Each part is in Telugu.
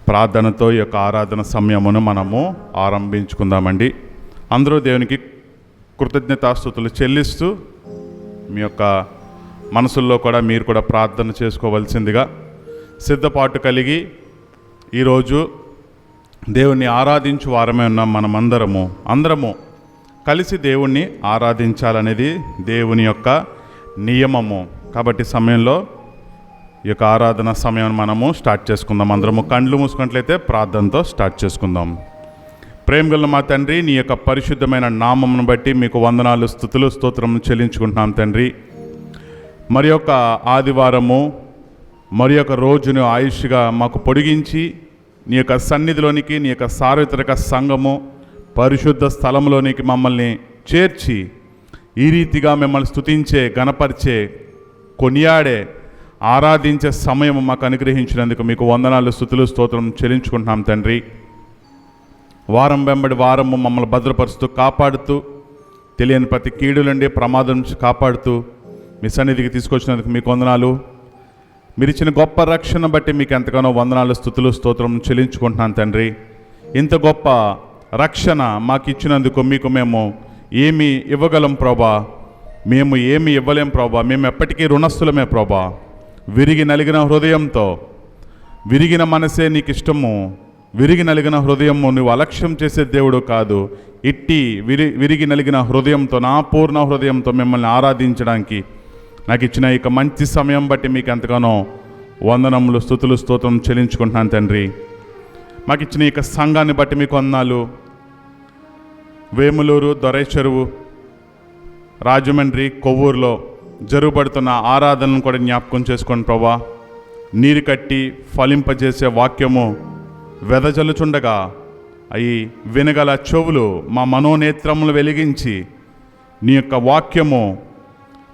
ప్రార్థనతో ఈ యొక్క ఆరాధన సమయమును మనము ఆరంభించుకుందామండి. అందరూ దేవునికి కృతజ్ఞతాస్తుతులు చెల్లిస్తూ మీ యొక్క మనసుల్లో కూడా మీరు కూడా ప్రార్థన చేసుకోవలసిందిగా సిద్ధపాటు కలిగి ఈరోజు దేవుణ్ణి ఆరాధించు వారమే ఉన్నాం. అందరము కలిసి దేవుణ్ణి ఆరాధించాలనేది దేవుని యొక్క నియమము. కాబట్టి సమయంలో ఈ యొక్క ఆరాధన సమయం మనము స్టార్ట్ చేసుకుందాం. అందరము కండ్లు మూసుకున్నట్లయితే ప్రార్థనతో స్టార్ట్ చేసుకుందాం. ప్రేమగల మా తండ్రి, నీ యొక్క పరిశుద్ధమైన నామమును బట్టి మీకు వందనాలు, స్తుతులు, స్తోత్రము చెల్లించుకుంటున్నాం తండ్రి. మరి యొక్క ఆదివారము మరి యొక్క రోజును ఆయుష్గా మాకు పొడిగించి నీ యొక్క సన్నిధిలోనికి, నీ యొక్క సార్వత్రిక సంఘము పరిశుద్ధ స్థలంలోనికి మమ్మల్ని చేర్చి ఈ రీతిగా మిమ్మల్ని స్తుతించే, గణపరిచే, కొనియాడే, ఆరాధించే సమయం మాకు అనుగ్రహించినందుకు మీకు వందనాలు, స్తుతులు, స్తోత్రం చెల్లించుకుంటున్నాం తండ్రి. వారం వెంబడి వారము మమ్మల్ని భద్రపరుస్తూ, కాపాడుతూ, తెలియని ప్రతి కీడు నుండి, ప్రమాదం నుంచి కాపాడుతూ మీ సన్నిధికి తీసుకొచ్చినందుకు మీకు వందనాలు. మీరు ఇచ్చిన గొప్ప రక్షణ బట్టి మీకు ఎంతగానో వందనాలు, స్తుతులు, స్తోత్రం చెల్లించుకుంటున్నాను తండ్రి. ఇంత గొప్ప రక్షణ మాకు ఇచ్చినందుకు మీకు మేము ఏమి ఇవ్వగలం ప్రభా? మేము ఏమి ఇవ్వలేం ప్రభా. మేము ఎప్పటికీ రుణస్థులమే ప్రభా. విరిగి నలిగిన హృదయంతో, విరిగిన మనసే నీకు ఇష్టము, విరిగి నలిగిన హృదయము నువ్వు అలక్ష్యం చేసే దేవుడు కాదు. ఇట్టి విరిగి నలిగిన హృదయంతో, నా పూర్ణ హృదయంతో మిమ్మల్ని ఆరాధించడానికి నాకు ఇచ్చిన ఇక మంచి సమయం బట్టి మీకు ఎంతగానో వందనములు, స్తుతులు, స్తోత్రం చెల్లించుకుంటున్నాను తండ్రి. మాకు ఇచ్చిన ఇక సంఘాన్ని బట్టి మీకు వందనాలు. వేములూరు, దొరైచెరువు, రాజమండ్రి, కొవ్వూరులో జరుగుబడుతున్న ఆరాధనను కూడా జ్ఞాపకం చేసుకోండి ప్రభా. నీరు కట్టి ఫలింపజేసే వాక్యము వెదజల్లుచుండగా అవి వినగల చెవులు, మా మనోనేత్రములు వెలిగించి నీ యొక్క వాక్యము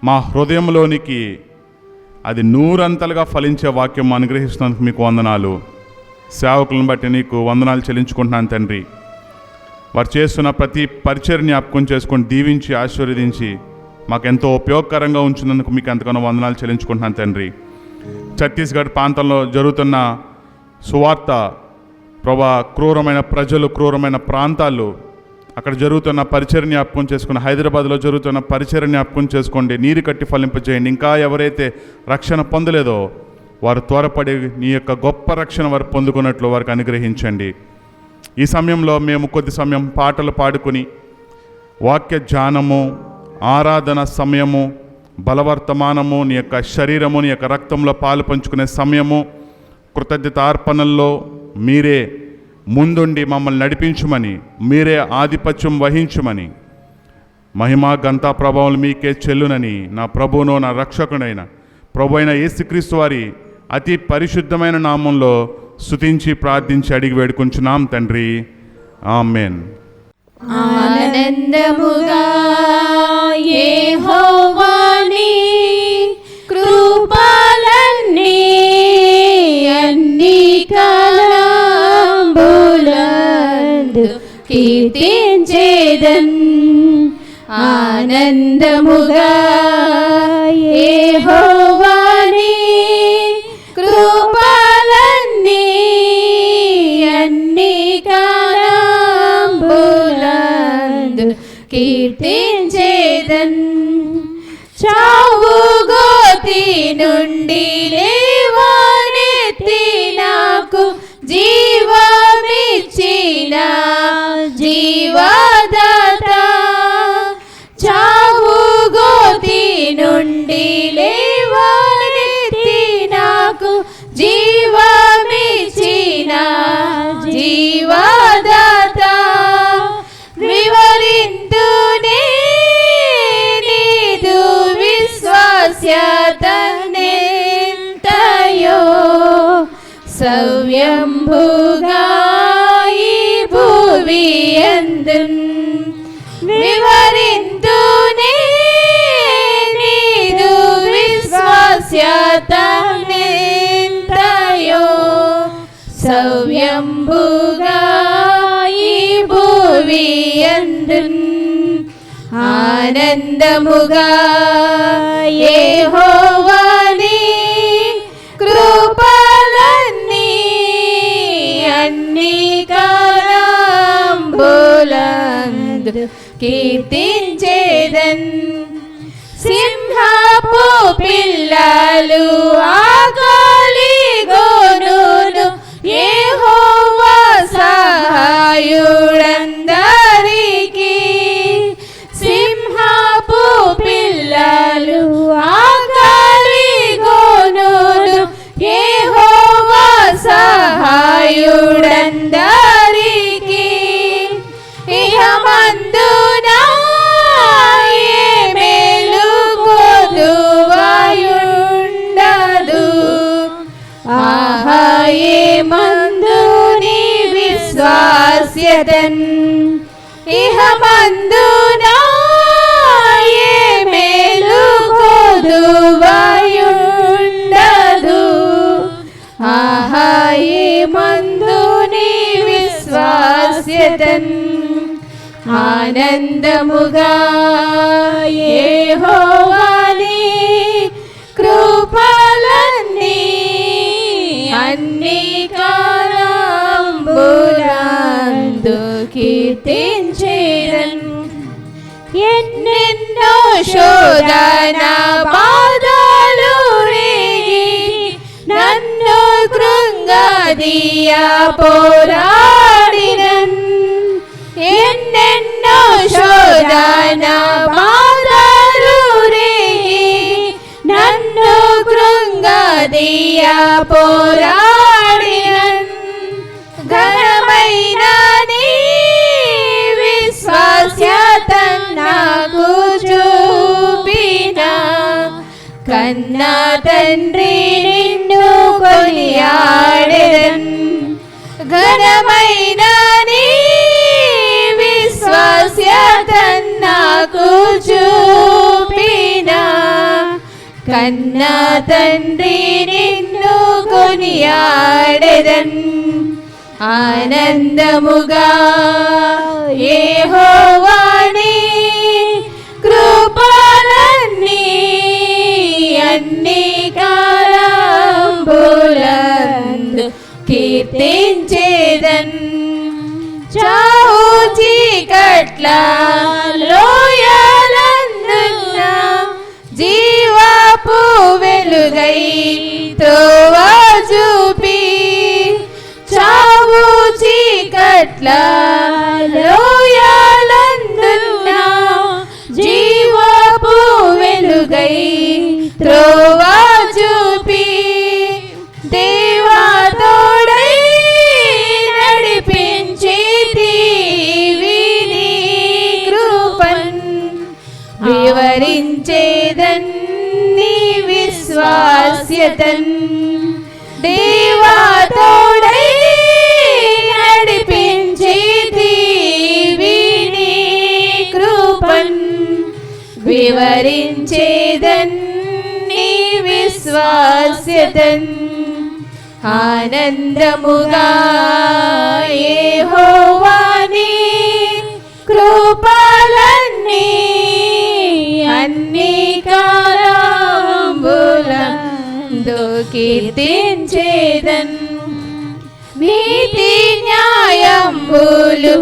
మా హృదయంలోనికి అది నూరంతలుగా ఫలించే వాక్యం అనుగ్రహిస్తున్నందుకు మీకు వందనాలు. సేవకులను బట్టి నీకు వందనాలు చెల్లించుకుంటున్నాను తండ్రి. వారు చేస్తున్న ప్రతి పరిచర్ని జ్ఞాపకం చేసుకొని దీవించి, ఆశీర్వదించి మాకెంతో ఉపయోగకరంగా ఉంచినందుకు మీకు ఎంతగానో వందనాలు చెల్లించుకుంటున్నాను తండ్రి. ఛత్తీస్గఢ్ ప్రాంతంలో జరుగుతున్న సువార్త ప్రభా, క్రూరమైన ప్రజలు, క్రూరమైన ప్రాంతాలు, అక్కడ జరుగుతున్న పరిచర్ని జ్ఞాపకం చేసుకుని, హైదరాబాద్లో జరుగుతున్న పరిచర్ని జ్ఞాపకం చేసుకోండి. నీరు కట్టి ఫలింపజేయండి. ఇంకా ఎవరైతే రక్షణ పొందలేదో వారు త్వరపడి నీ యొక్క గొప్ప రక్షణ వారు పొందుకున్నట్లు వారికి అనుగ్రహించండి. ఈ సమయంలో మేము కొద్ది సమయం పాటలు పాడుకుని వాక్య ధ్యానము, ఆరాధన సమయము, బలవర్తమానము, నీ యొక్క శరీరము, నీ యొక్క రక్తంలో పాలు పంచుకునే సమయము, కృతజ్ఞతార్పణల్లో మీరే ముందుండి మమ్మల్ని నడిపించుమని, మీరే ఆధిపత్యం వహించుమని, మహిమా ఘనతా ప్రభావం మీకే చెల్లునని నా ప్రభువును, నా రక్షకుడైన ప్రభు అయిన యేసుక్రీస్తు వారి అతి పరిశుద్ధమైన నామంలో స్తుతించి ప్రార్థించి అడిగి వేడుకుంటున్నాం తండ్రి. ఆమేన్. ఆనందముగా యెహోవాని కృపలన్నీ అన్ని కాలంబులందు కీర్తించేదన్. ఆనందముగా యెహోవాని కృపలన్నీ అన్ని కాలంబులందు కీర్తించేదన్. చావు గోతి నుండి లేవనెత్తి నాకు జీవమిచ్చిన జీవదాత. చావు గోతి నుండి లేవనెత్తి నాకు జీవమిచ్చిన జీవదాత. వివరింతునే నీదు విశ్వాస్యతనెంతయో సవ్యంభుగా ఈ భువి యందున్. వివరింతునే నీదు విశ్వాస్యతనెంతయో సవ్యంభుగా ఈ భువి యందున్. ఆనందముగా యెహోవాని కృపలన్నీ కీర్తించేదన్. సింహపు పిల్లలు ఆకలి గోనును యెహోవా సహాయుడందరికీ. సింహపు పిల్లలు ఆకలి గోనును యెహోవా సహాయుడందరికీ. ఇహమందున ఏ మేలు కొదువయుండదు. ఆహా ఏమందు నీ విశ్వాస్యతన్. ఇహమందున ఏ మేలు కొదువయుండదు. ఆహా ఏమందు నీ విశ్వాస్యతన్. ఆనందముగా యెహోవాని కృపలన్నీ అన్ని కాలంబులందు కీర్తించేదన్. ఎన్నెన్నో శోధన బాధలు రేగి నన్ను కృంగదీయ పోరాడినన్. ఎన్నెన్నో శోధన బాధలు రేగి నన్ను కృంగదీయ పోరాడినన్. ఘనమైన నీ విశ్వాస్యతన్ నాకు చూపిన కన్న తండ్రి నిన్ను కొనియాడెదన్. ఘనమైన నీ విశ్వాస్యతన్ నాకు చూపిన కన్న తండ్రి నిన్ను కొనియాడెదన్. ఆనందముగా యెహోవాని కృపలన్నీ అన్ని కాలంబులందు కీర్తించేదన్. చావు చీకట్ల లోయలందున్న జీవపు వెలుగై త్రోవ చూపి. చావు చీకట్ల లోయలందున్న జీవపు వెలుగై త్రోవ చూపి. దేవా తోడై నడిపించితివి నీ కృపన్. వివరించేదన్ నీ విశ్వాస్యతన్. దేవా తోడై నడిపించితివి నీ కృపన్. వివరించేదన్ నీ విశ్వాస్యతన్. ఆనందముగా యెహోవాని కృపలన్నీ అన్ని కాలంబులందు కీర్తించేదన్. నీతి న్యాయంబులు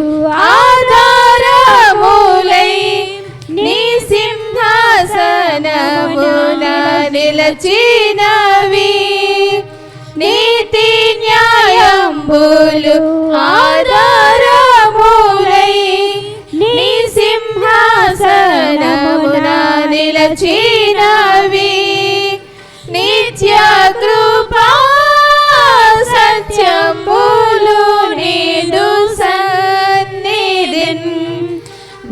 ఆధారములై నీ సింహాసనమున నిలచినవి. నీతి న్యాయంబులు ఆధారములై నీ సింహాసనమున నిలచినవి. నిత్య కృపా సత్యములు నీదు సన్నిధిన్.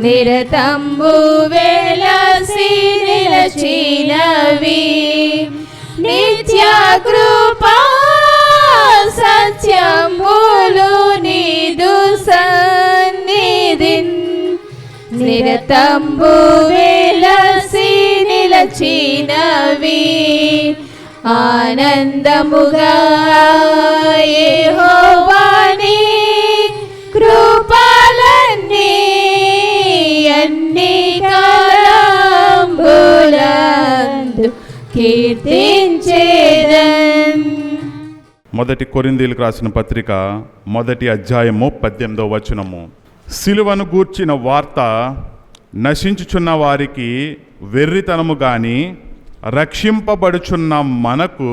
నిరతంబు వెలసి నిలచినవి. నిత్య కృపా సత్యములు నీదు సన్నిధిన్. నిరతంబు వెలసి నిలచినవి. ఆనందముగా యెహోవాని కృపలన్నీ అన్ని కాలంబులందు కీర్తించేదన్. మొదటి కొరింథీయులకు రాసిన పత్రిక 1వ అధ్యాయము 18వ వచనము. సిలువను గూర్చిన వార్త నశించుచున్న వారికి వెర్రితనము కానీ రక్షింపబడుచున్న మనకు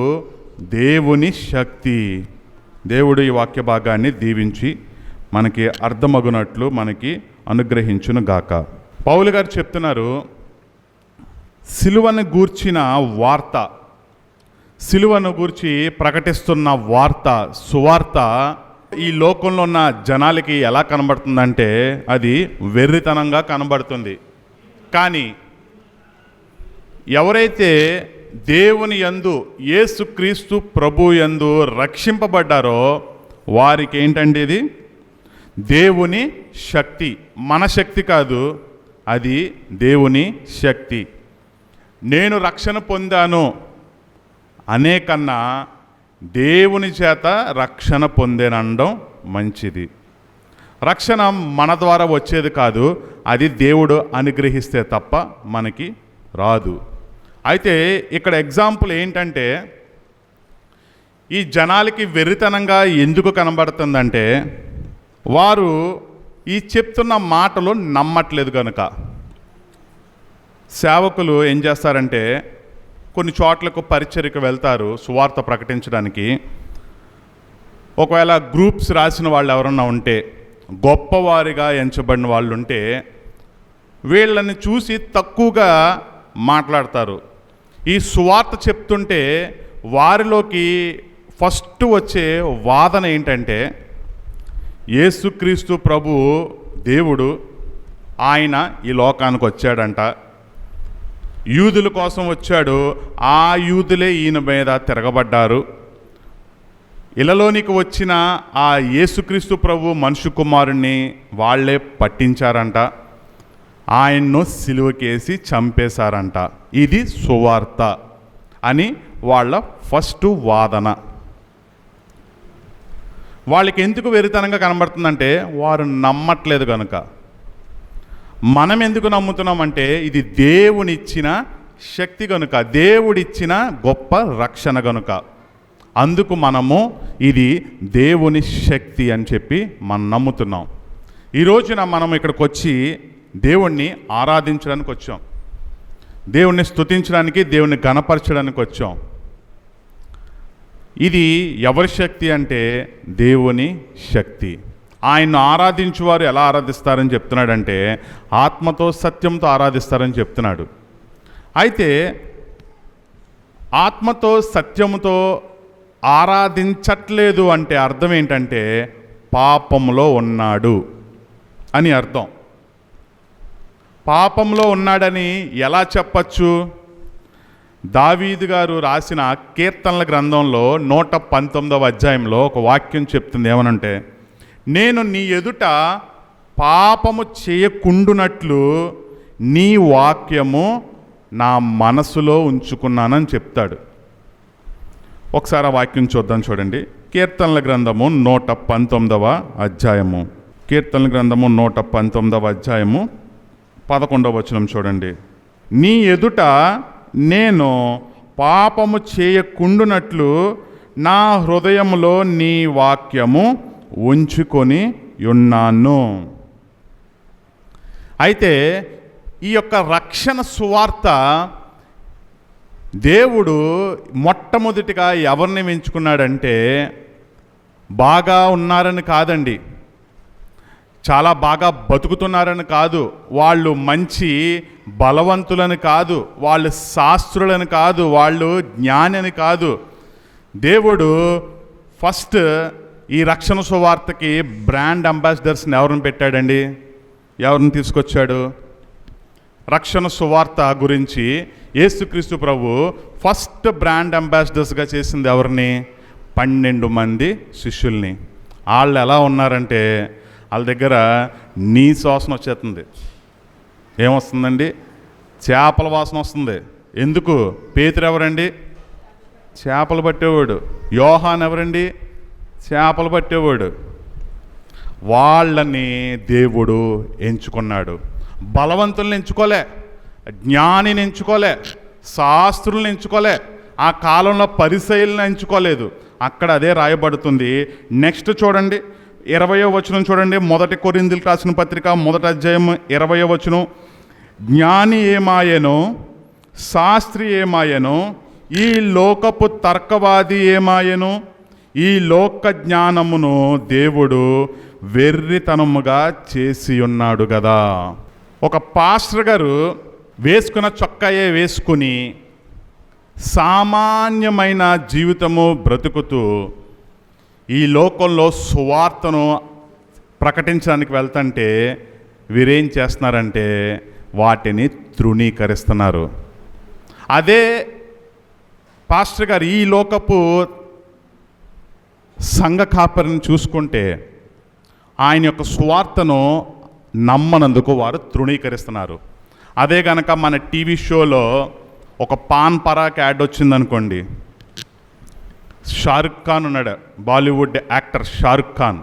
దేవుని శక్తి. దేవుడు ఈ వాక్య భాగాన్ని దీవించి మనకి అర్థమగునట్లు మనకి అనుగ్రహించును గాక. పౌలు గారు చెప్తున్నారు, సిలువను గూర్చిన వార్త, సిలువను గూర్చి ప్రకటిస్తున్న వార్త, సువార్త ఈ లోకంలో ఉన్న జనాలకి ఎలా కనబడుతుందంటే అది వెర్రితనంగా కనబడుతుంది. కానీ ఎవరైతే దేవుని యందు, యేసుక్రీస్తు ప్రభు యందు రక్షింపబడ్డారో వారికి ఏంటండి ఇది దేవుని శక్తి. మన శక్తి కాదు, అది దేవుని శక్తి. నేను రక్షణ పొందాను అనే కన్నా దేవుని చేత రక్షణ పొందేనడం మంచిది. రక్షణ మన ద్వారా వచ్చేది కాదు, అది దేవుడు అనుగ్రహిస్తే తప్ప మనకి రాదు. అయితే ఇక్కడ ఎగ్జాంపుల్ ఏంటంటే, ఈ జనాలకి వెర్రితనంగా ఎందుకు కనబడుతుందంటే వారు ఈ చెప్తున్న మాటలు నమ్మట్లేదు కనుక. సేవకులు ఏం చేస్తారంటే కొన్ని చోట్లకు పరిచర్యకు వెళ్తారు సువార్త ప్రకటించడానికి. ఒకవేళ గ్రూప్స్ రాసిన వాళ్ళు ఎవరన్నా ఉంటే, గొప్పవారిగా ఎంచబడిన వాళ్ళు ఉంటే వీళ్ళని చూసి తక్కువగా మాట్లాడతారు. ఈ సువార్త చెప్తుంటే వారిలోకి ఫస్ట్ వచ్చే వాదన ఏంటంటే, యేసుక్రీస్తు ప్రభు దేవుడు, ఆయన ఈ లోకానికి వచ్చాడంట, యూదుల కోసం వచ్చాడు, ఆ యూదులే ఈయన మీద తిరగబడ్డారు, ఇలలోనికి వచ్చిన ఆ యేసుక్రీస్తు ప్రభు మనుష్య కుమారుణ్ణి వాళ్ళే పట్టించారంట, ఆయన్ను సిలువకేసి చంపేశారంట, ఇది సువార్త అని వాళ్ళ ఫస్ట్ వాదన. వాళ్ళకి ఎందుకు వెరితనంగా కనబడుతుందంటే వారు నమ్మట్లేదు కనుక. మనం ఎందుకు నమ్ముతున్నామంటే ఇది దేవునిచ్చిన శక్తి కనుక, దేవుడిచ్చిన గొప్ప రక్షణ కనుక. అందుకు మనము ఇది దేవుని శక్తి అని చెప్పి మనం నమ్ముతున్నాం. ఈ రోజున మనం ఇక్కడికి వచ్చి దేవుణ్ణి ఆరాధించడానికి వచ్చాం, దేవుణ్ణి స్తుతించడానికి, దేవుణ్ణి ఘనపరచడానికి వచ్చాం. ఇది ఎవరి శక్తి అంటే దేవుని శక్తి. ఆయన్ను ఆరాధించువారు ఎలా ఆరాధిస్తారని చెప్తున్నాడంటే ఆత్మతో సత్యంతో ఆరాధిస్తారని చెప్తున్నాడు. అయితే ఆత్మతో సత్యముతో ఆరాధించట్లేదు అంటే అర్థం ఏంటంటే పాపంలో ఉన్నాడు అని అర్థం. పాపంలో ఉన్నాడని ఎలా చెప్పచ్చు? దావీదు గారు రాసిన కీర్తనల గ్రంథంలో 119వ అధ్యాయంలో ఒక వాక్యం చెప్తుంది. ఏమనంటే, నేను నీ ఎదుట పాపము చేయకుండునట్లు నీ వాక్యము నా మనసులో ఉంచుకున్నానని చెప్తాడు. ఒకసారి ఆ వాక్యం చూద్దాం, చూడండి. కీర్తనల గ్రంథము 119వ అధ్యాయము, కీర్తనల గ్రంథము 119వ అధ్యాయము 11వ వచనం చూడండి. నీ ఎదుట నేను పాపము చేయకుండునట్లు నా హృదయములో నీ వాక్యము ఉంచుకొని ఉన్నాను. అయితే ఈ యొక్క రక్షణ సువార్త దేవుడు మొట్టమొదటిగా ఎవరిని ఎంచుకున్నాడంటే బాగా ఉన్నారని కాదండి, చాలా బాగా బతుకుతున్నారని కాదు, వాళ్ళు మంచి బలవంతులని కాదు, వాళ్ళు శాస్త్రులని కాదు, వాళ్ళు జ్ఞాని కాదు. దేవుడు ఫస్ట్ ఈ రక్షణ సువార్తకి బ్రాండ్ అంబాసిడర్స్ని ఎవరిని పెట్టాడండి? ఎవరిని తీసుకొచ్చాడు? రక్షణ సువార్త గురించి యేసుక్రీస్తు ప్రభు ఫస్ట్ బ్రాండ్ అంబాసిడర్స్గా చేసింది ఎవరిని? 12 మంది శిష్యుల్ని. వాళ్ళు ఎలా ఉన్నారంటే వాళ్ళ దగ్గర నీసు వాసన వచ్చేస్తుంది. ఏమొస్తుందండి? చేపల వాసన వస్తుంది. ఎందుకు? పేతురు ఎవరండి? చేపలు పట్టేవాడు. యోహాన్ ఎవరండి? చేపలు పట్టేవాడు. వాళ్ళని దేవుడు ఎంచుకున్నాడు. బలవంతుల్ని ఎంచుకోలే, జ్ఞానిని ఎంచుకోలే, శాస్త్రుల్ని ఎంచుకోలే, ఆ కాలంలో పరిసయ్యులను ఎంచుకోలేదు. అక్కడ అదే రాయబడుతుంది. నెక్స్ట్ చూడండి, 20వ వచనం చూడండి. 1 కొరింథీయులకు రాసిన పత్రిక 1వ అధ్యాయం 20వ వచనం. జ్ఞాని ఏమాయెను, శాస్త్రి ఏమాయెను, ఈ లోకపు తర్కవాది ఏమాయెను. ఈ లోక జ్ఞానమును దేవుడు వెర్రితనముగా చేసి ఉన్నాడు కదా. ఒక పాస్టర్ గారు వేసుకున్న చొక్కాయే వేసుకుని సామాన్యమైన జీవితము బ్రతుకుతూ ఈ లోకంలో సువార్తను ప్రకటించడానికి వెళ్తుంటే వీరేం చేస్తున్నారంటే వాటిని తృణీకరిస్తున్నారు. అదే పాస్టర్ గారు ఈ లోకపు సంఘ కాపరిని చూసుకుంటే ఆయన యొక్క సువార్తను నమ్మనందుకు వారు తృణీకరిస్తున్నారు. అదే గనక మన టీవీ షోలో ఒక పాన్ పరాక్ యాడ్ వచ్చిందనుకోండి, షారుఖ్ ఖాన్ ఉన్నాడు, బాలీవుడ్ యాక్టర్ షారుఖ్ ఖాన్,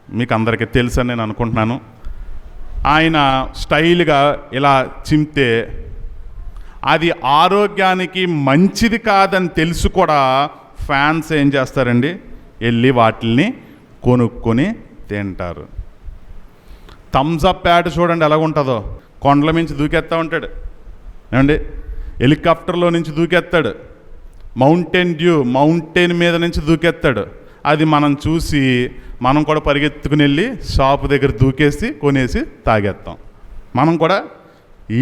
మీకు అందరికీ తెలుసని నేను అనుకుంటున్నాను. ఆయన స్టైల్గా ఇలా చింపితే అది ఆరోగ్యానికి మంచిది కాదని తెలుసు కూడా ఫ్యాన్స్ ఏం చేస్తారండి, వెళ్ళి వాటిల్ని కొనుక్కొని తింటారు. థమ్స్అప్ యాడ్ చూడండి ఎలా ఉంటుందో, కొండల నుంచి దూకేస్తూ ఉంటాడు ఏమండి, హెలికాప్టర్లో నుంచి దూకేస్తాడు, మౌంటైన్ డ్యూ మౌంటైన్ మీద నుంచి దూకేస్తాడు. అది మనం చూసి మనం కూడా పరిగెత్తుకుని వెళ్ళి షాపు దగ్గర దూకేసి కొనేసి తాగేస్తాం. మనం కూడా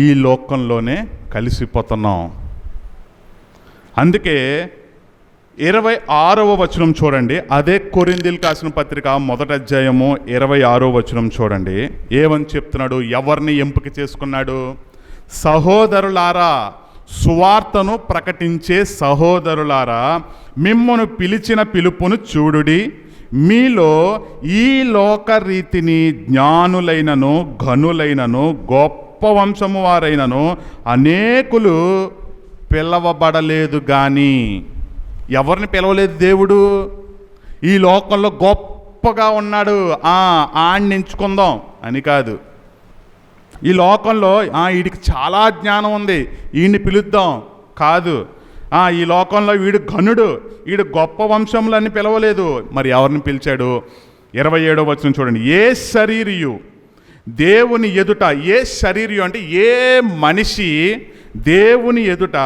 ఈ లోకంలోనే కలిసిపోతున్నాం. అందుకే 26వ వచనం చూడండి, అదే కొరింథీయులకు రాసిన పత్రిక 1వ అధ్యాయము 26వ వచనం చూడండి. ఏమని చెప్తున్నాడు, ఎవరిని ఎంపిక చేసుకున్నాడు? సహోదరులారా, సువార్తను ప్రకటించే సహోదరులారా, మిమ్మును పిలిచిన పిలుపును చూడుడి. మీలో ఈ లోక రీతిని జ్ఞానులైనను ఘనులైనను గొప్ప వంశము వారైనను అనేకులు పిలవబడలేదు. కానీ ఎవరిని పిలవలేదు దేవుడు? ఈ లోకంలో గొప్పగా ఉన్నాడు ఆడిని ఎంచుకుందాం అని కాదు. ఈ లోకంలో వీడికి చాలా జ్ఞానం ఉంది, వీడిని పిలుద్దాం కాదు. ఈ లోకంలో వీడు ఘనుడు, వీడు గొప్ప వంశంలో అని పిలవలేదు. మరి ఎవరిని పిలిచాడు? 27వ వచనం చూడండి. ఏ శరీరియు దేవుని ఎదుట, ఏ శరీరియు అంటే ఏ మనిషి దేవుని ఎదుట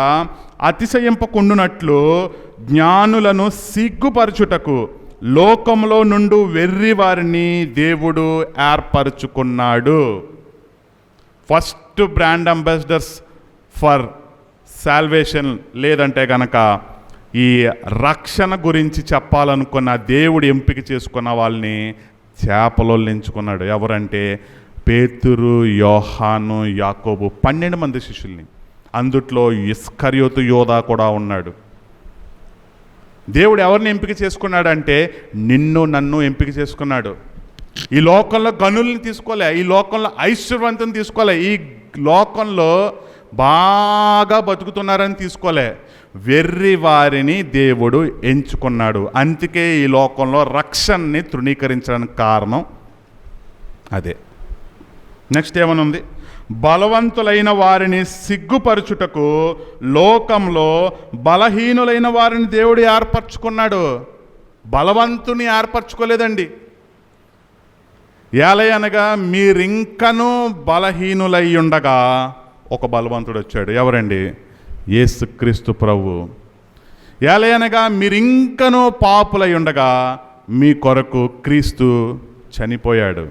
అతిశయింపకుండునట్లు జ్ఞానులను సిగ్గుపరచుటకు లోకంలో నుండి వెర్రి వారిని దేవుడు ఏర్పరచుకున్నాడు. First brand ambassadors for salvation, లేదంటే గనక ఈ రక్షణ గురించి చెప్పాలనుకున్న దేవుడు ఎంపిక చేసుకున్న వాళ్ళని చేపలోళ్ళు ఎంచుకున్నాడు. ఎవరంటే పేతురు, యోహాను, యాకోబు, 12 మంది శిష్యుల్ని. అందుట్లో ఇస్కరియోతు యోధా కూడా ఉన్నాడు. దేవుడు ఎవరిని ఎంపిక చేసుకున్నాడంటే నిన్ను నన్ను ఎంపిక చేసుకున్నాడు. ఈ లోకంలో గనుల్ని తీసుకోలే, ఈ లోకంలో ఐశ్వర్యవంతుని తీసుకోలే, ఈ లోకంలో బాగా బతుకుతున్నారని తీసుకోలే, వెర్రి వారిని దేవుడు ఎంచుకున్నాడు. అందుకే ఈ లోకంలో రక్షణని తృణీకరించడానికి కారణం అదే. నెక్స్ట్ ఏమనుంది? బలవంతులైన వారిని సిగ్గుపరచుటకు లోకంలో బలహీనులైన వారిని దేవుడు ఏర్పరచుకున్నాడు. బలవంతుని ఏర్పరచుకోలేదండి. ఏలయనగా మీరింకనూ బలహీనులై ఉండగా ఒక బలవంతుడు వచ్చాడు. ఎవరండి? యేసుక్రీస్తు ప్రభు. ఏలయనగా మీరింకనూ పాపులై ఉండగా మీ కొరకు క్రీస్తు చనిపోయాడు.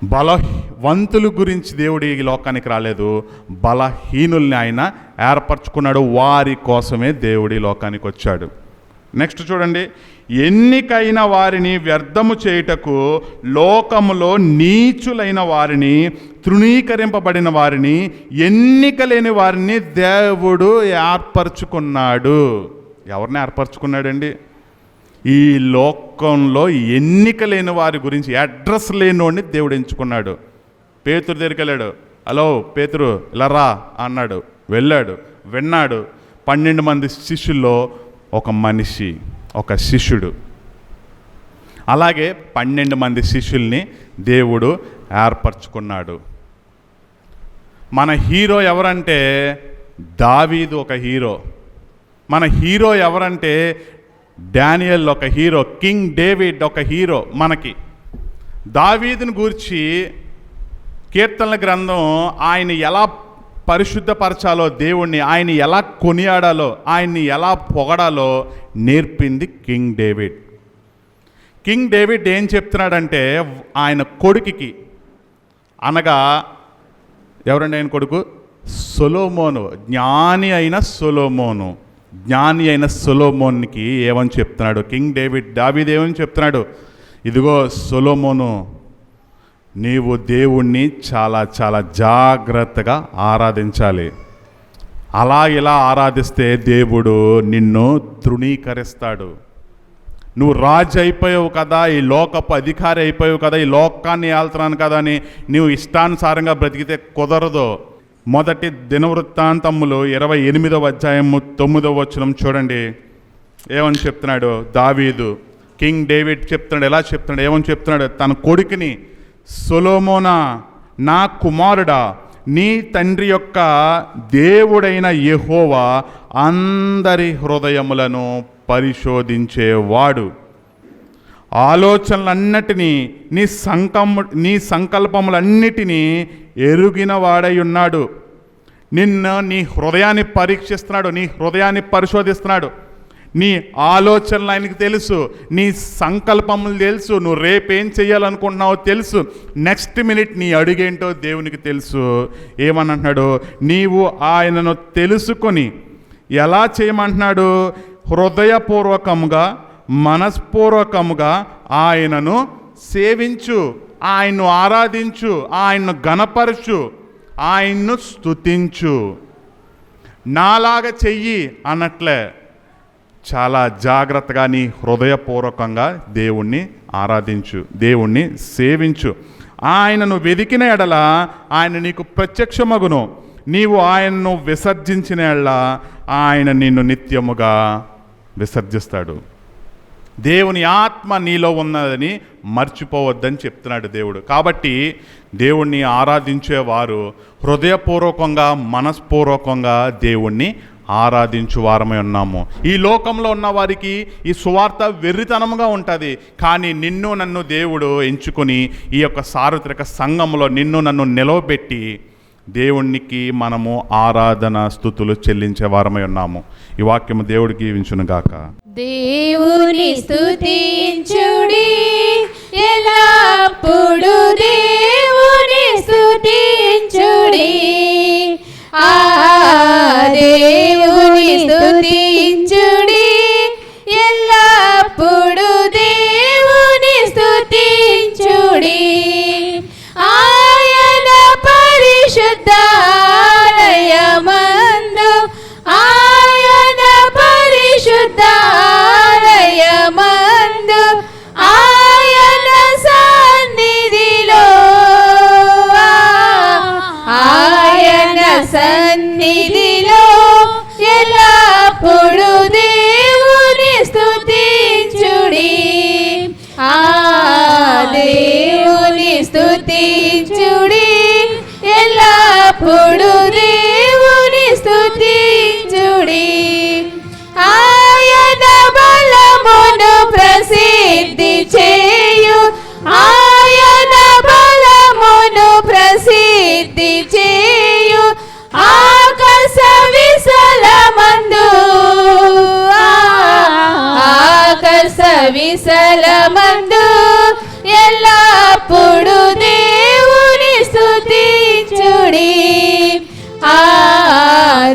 బలవంతుల గురించి దేవుడు ఈ లోకానికి రాలేదు, బలహీనుల్ని ఆయన ఏర్పరచుకున్నాడు. వారి కోసమే దేవుడు ఈ లోకానికి వచ్చాడు. నెక్స్ట్ చూడండి. ఎన్నికైన వారిని వ్యర్థము చేయుటకు లోకములో నీచులైన వారిని, తృణీకరింపబడిన వారిని, ఎన్నిక లేని వారిని దేవుడు ఏర్పరచుకున్నాడు. ఎవరిని ఏర్పరచుకున్నాడండి? ఈ లోకంలో ఎన్నిక లేని వారి గురించి, అడ్రస్ లేనివాడిని దేవుడు ఎంచుకున్నాడు. పేతురు దగ్గరికి వెళ్ళాడు. హలో పేతురు ఇలా రా అన్నాడు. వెళ్ళాడు, విన్నాడు. 12 మంది శిష్యుల్లో ఒక మనిషి, ఒక శిష్యుడు. అలాగే 12 మంది శిష్యుల్ని దేవుడు ఏర్పరచుకున్నాడు. మన హీరో ఎవరంటే దావీదు ఒక హీరో. మన హీరో ఎవరంటే డానియల్ ఒక హీరో, కింగ్ డేవిడ్ ఒక హీరో. మనకి దావీదుని గూర్చి కీర్తనల గ్రంథం ఆయన ఎలా పరిశుద్ధపరచాలో, దేవుణ్ణి ఆయన ఎలా కొనియాడాలో, ఆయన్ని ఎలా పొగడాలో నేర్పింది కింగ్ డేవిడ్. కింగ్ డేవిడ్ ఏం చెప్తున్నాడంటే ఆయన కొడుకుకి, అనగా ఎవరండి ఆయన కొడుకు? సొలొమోను, జ్ఞాని అయిన సొలొమోన్కి ఏమని చెప్తున్నాడు కింగ్ డేవిడ్? దావీదు ఏమని చెప్తున్నాడు? ఇదిగో సొలొమోను, నీవు దేవుణ్ణి చాలా చాలా జాగ్రత్తగా ఆరాధించాలి. అలా ఇలా ఆరాధిస్తే దేవుడు నిన్ను తృణీకరిస్తాడు. నువ్వు రాజు అయిపోయావు కదా, ఈ లోకపు అధికారి అయిపోయావు కదా, ఈ లోకాన్ని ఏళ్తున్నాను కదా అని నువ్వు ఇష్టానుసారంగా బ్రతికితే కుదరదు. మొదటి దినవృత్తాంతములు 28వ అధ్యాయము 9వ వచనం చూడండి. ఏమని చెప్తున్నాడు దావీదు? కింగ్ డేవిడ్ చెప్తున్నాడు. ఎలా చెప్తున్నాడు? ఏమని చెప్తున్నాడు? తన కొడుకుని, సొలొమోనా, నా కుమారుడా, నీ తండ్రి యొక్క దేవుడైన యెహోవా అందరి హృదయములను పరిశోధించేవాడు, ఆలోచనలన్నిటినీ నీ సంకల్పములన్నిటినీ ఎరుగిన వాడై ఉన్నాడు. నీ హృదయాన్ని పరీక్షిస్తున్నాడు, నీ హృదయాన్ని పరిశోధిస్తున్నాడు. నీ ఆలోచనలు ఆయనకు తెలుసు, నీ సంకల్పములు తెలుసు, నువ్వు రేపేం చేయాలనుకుంటున్నావో తెలుసు, నెక్స్ట్ మినిట్ నీ అడుగేంటో దేవునికి తెలుసు. ఏమనంటున్నాడు? నీవు ఆయనను తెలుసుకొని ఎలా చేయమంటున్నాడు? హృదయపూర్వకముగా, మనస్పూర్వకముగా ఆయనను సేవించు, ఆయన్ను ఆరాధించు, ఆయన్ను ఘనపరచు, ఆయన్ను స్తుతించు. నాలాగా చెయ్యి అన్నట్లే చాలా జాగ్రత్తగా నీ హృదయపూర్వకంగా దేవుణ్ణి ఆరాధించు, దేవుణ్ణి సేవించు. ఆయనను వెదికిన ఎడల ఆయన నీకు ప్రత్యక్షమగును. నీవు ఆయనను విసర్జించిన ఎడల ఆయన నిన్ను నిత్యముగా విసర్జిస్తాడు. దేవుని ఆత్మ నీలో ఉన్నదని మర్చిపోవద్దని చెప్తున్నాడు దేవుడు. కాబట్టి దేవుణ్ణి ఆరాధించేవారు హృదయపూర్వకంగా, మనస్పూర్వకంగా దేవుణ్ణి ఆరాధించు వారమై ఉన్నాము. ఈ లోకంలో ఉన్న వారికి ఈ సువార్త వెర్రితనంగా ఉంటుంది. కానీ నిన్ను నన్ను దేవుడు ఎంచుకొని ఈ యొక్క సార్వత్రిక సంఘంలో నిన్ను నన్ను నిలవబెట్టి దేవునికి మనము ఆరాధన స్తుతులు చెల్లించే వారమై ఉన్నాము. ఈ వాక్యము దేవుడికి వించునుగాక. దేవుని స్తుతించుడి ఎల్లప్పుడు, దేవుని స్తుతించుడి. దేవుని స్తుతించుడి ఎల్లప్పుడు, దేవుని స్తుతించుడి. ఆయన పరిశుద్ధాలయమందు, ఆయన పరిశుద్ధాలయమందు, ఆయన సన్నిధిలో, ఆయన సన్నిధిలో ఎల్లప్పుడు దేవుని స్తుతించుడి. దేవుని స్తుతించుడి ఎల్లప్పుడు, దేవుని స్తుతించుడి. ఆయన బలమును ప్రసిద్ధి చేయు, ఆయన బలమును ప్రసిద్ధి చేయు. ఆకాశ విశాలమందు, ఆకాశ విశాలమందు ఎల్లప్పుడు దేవుని స్తుతించుడి.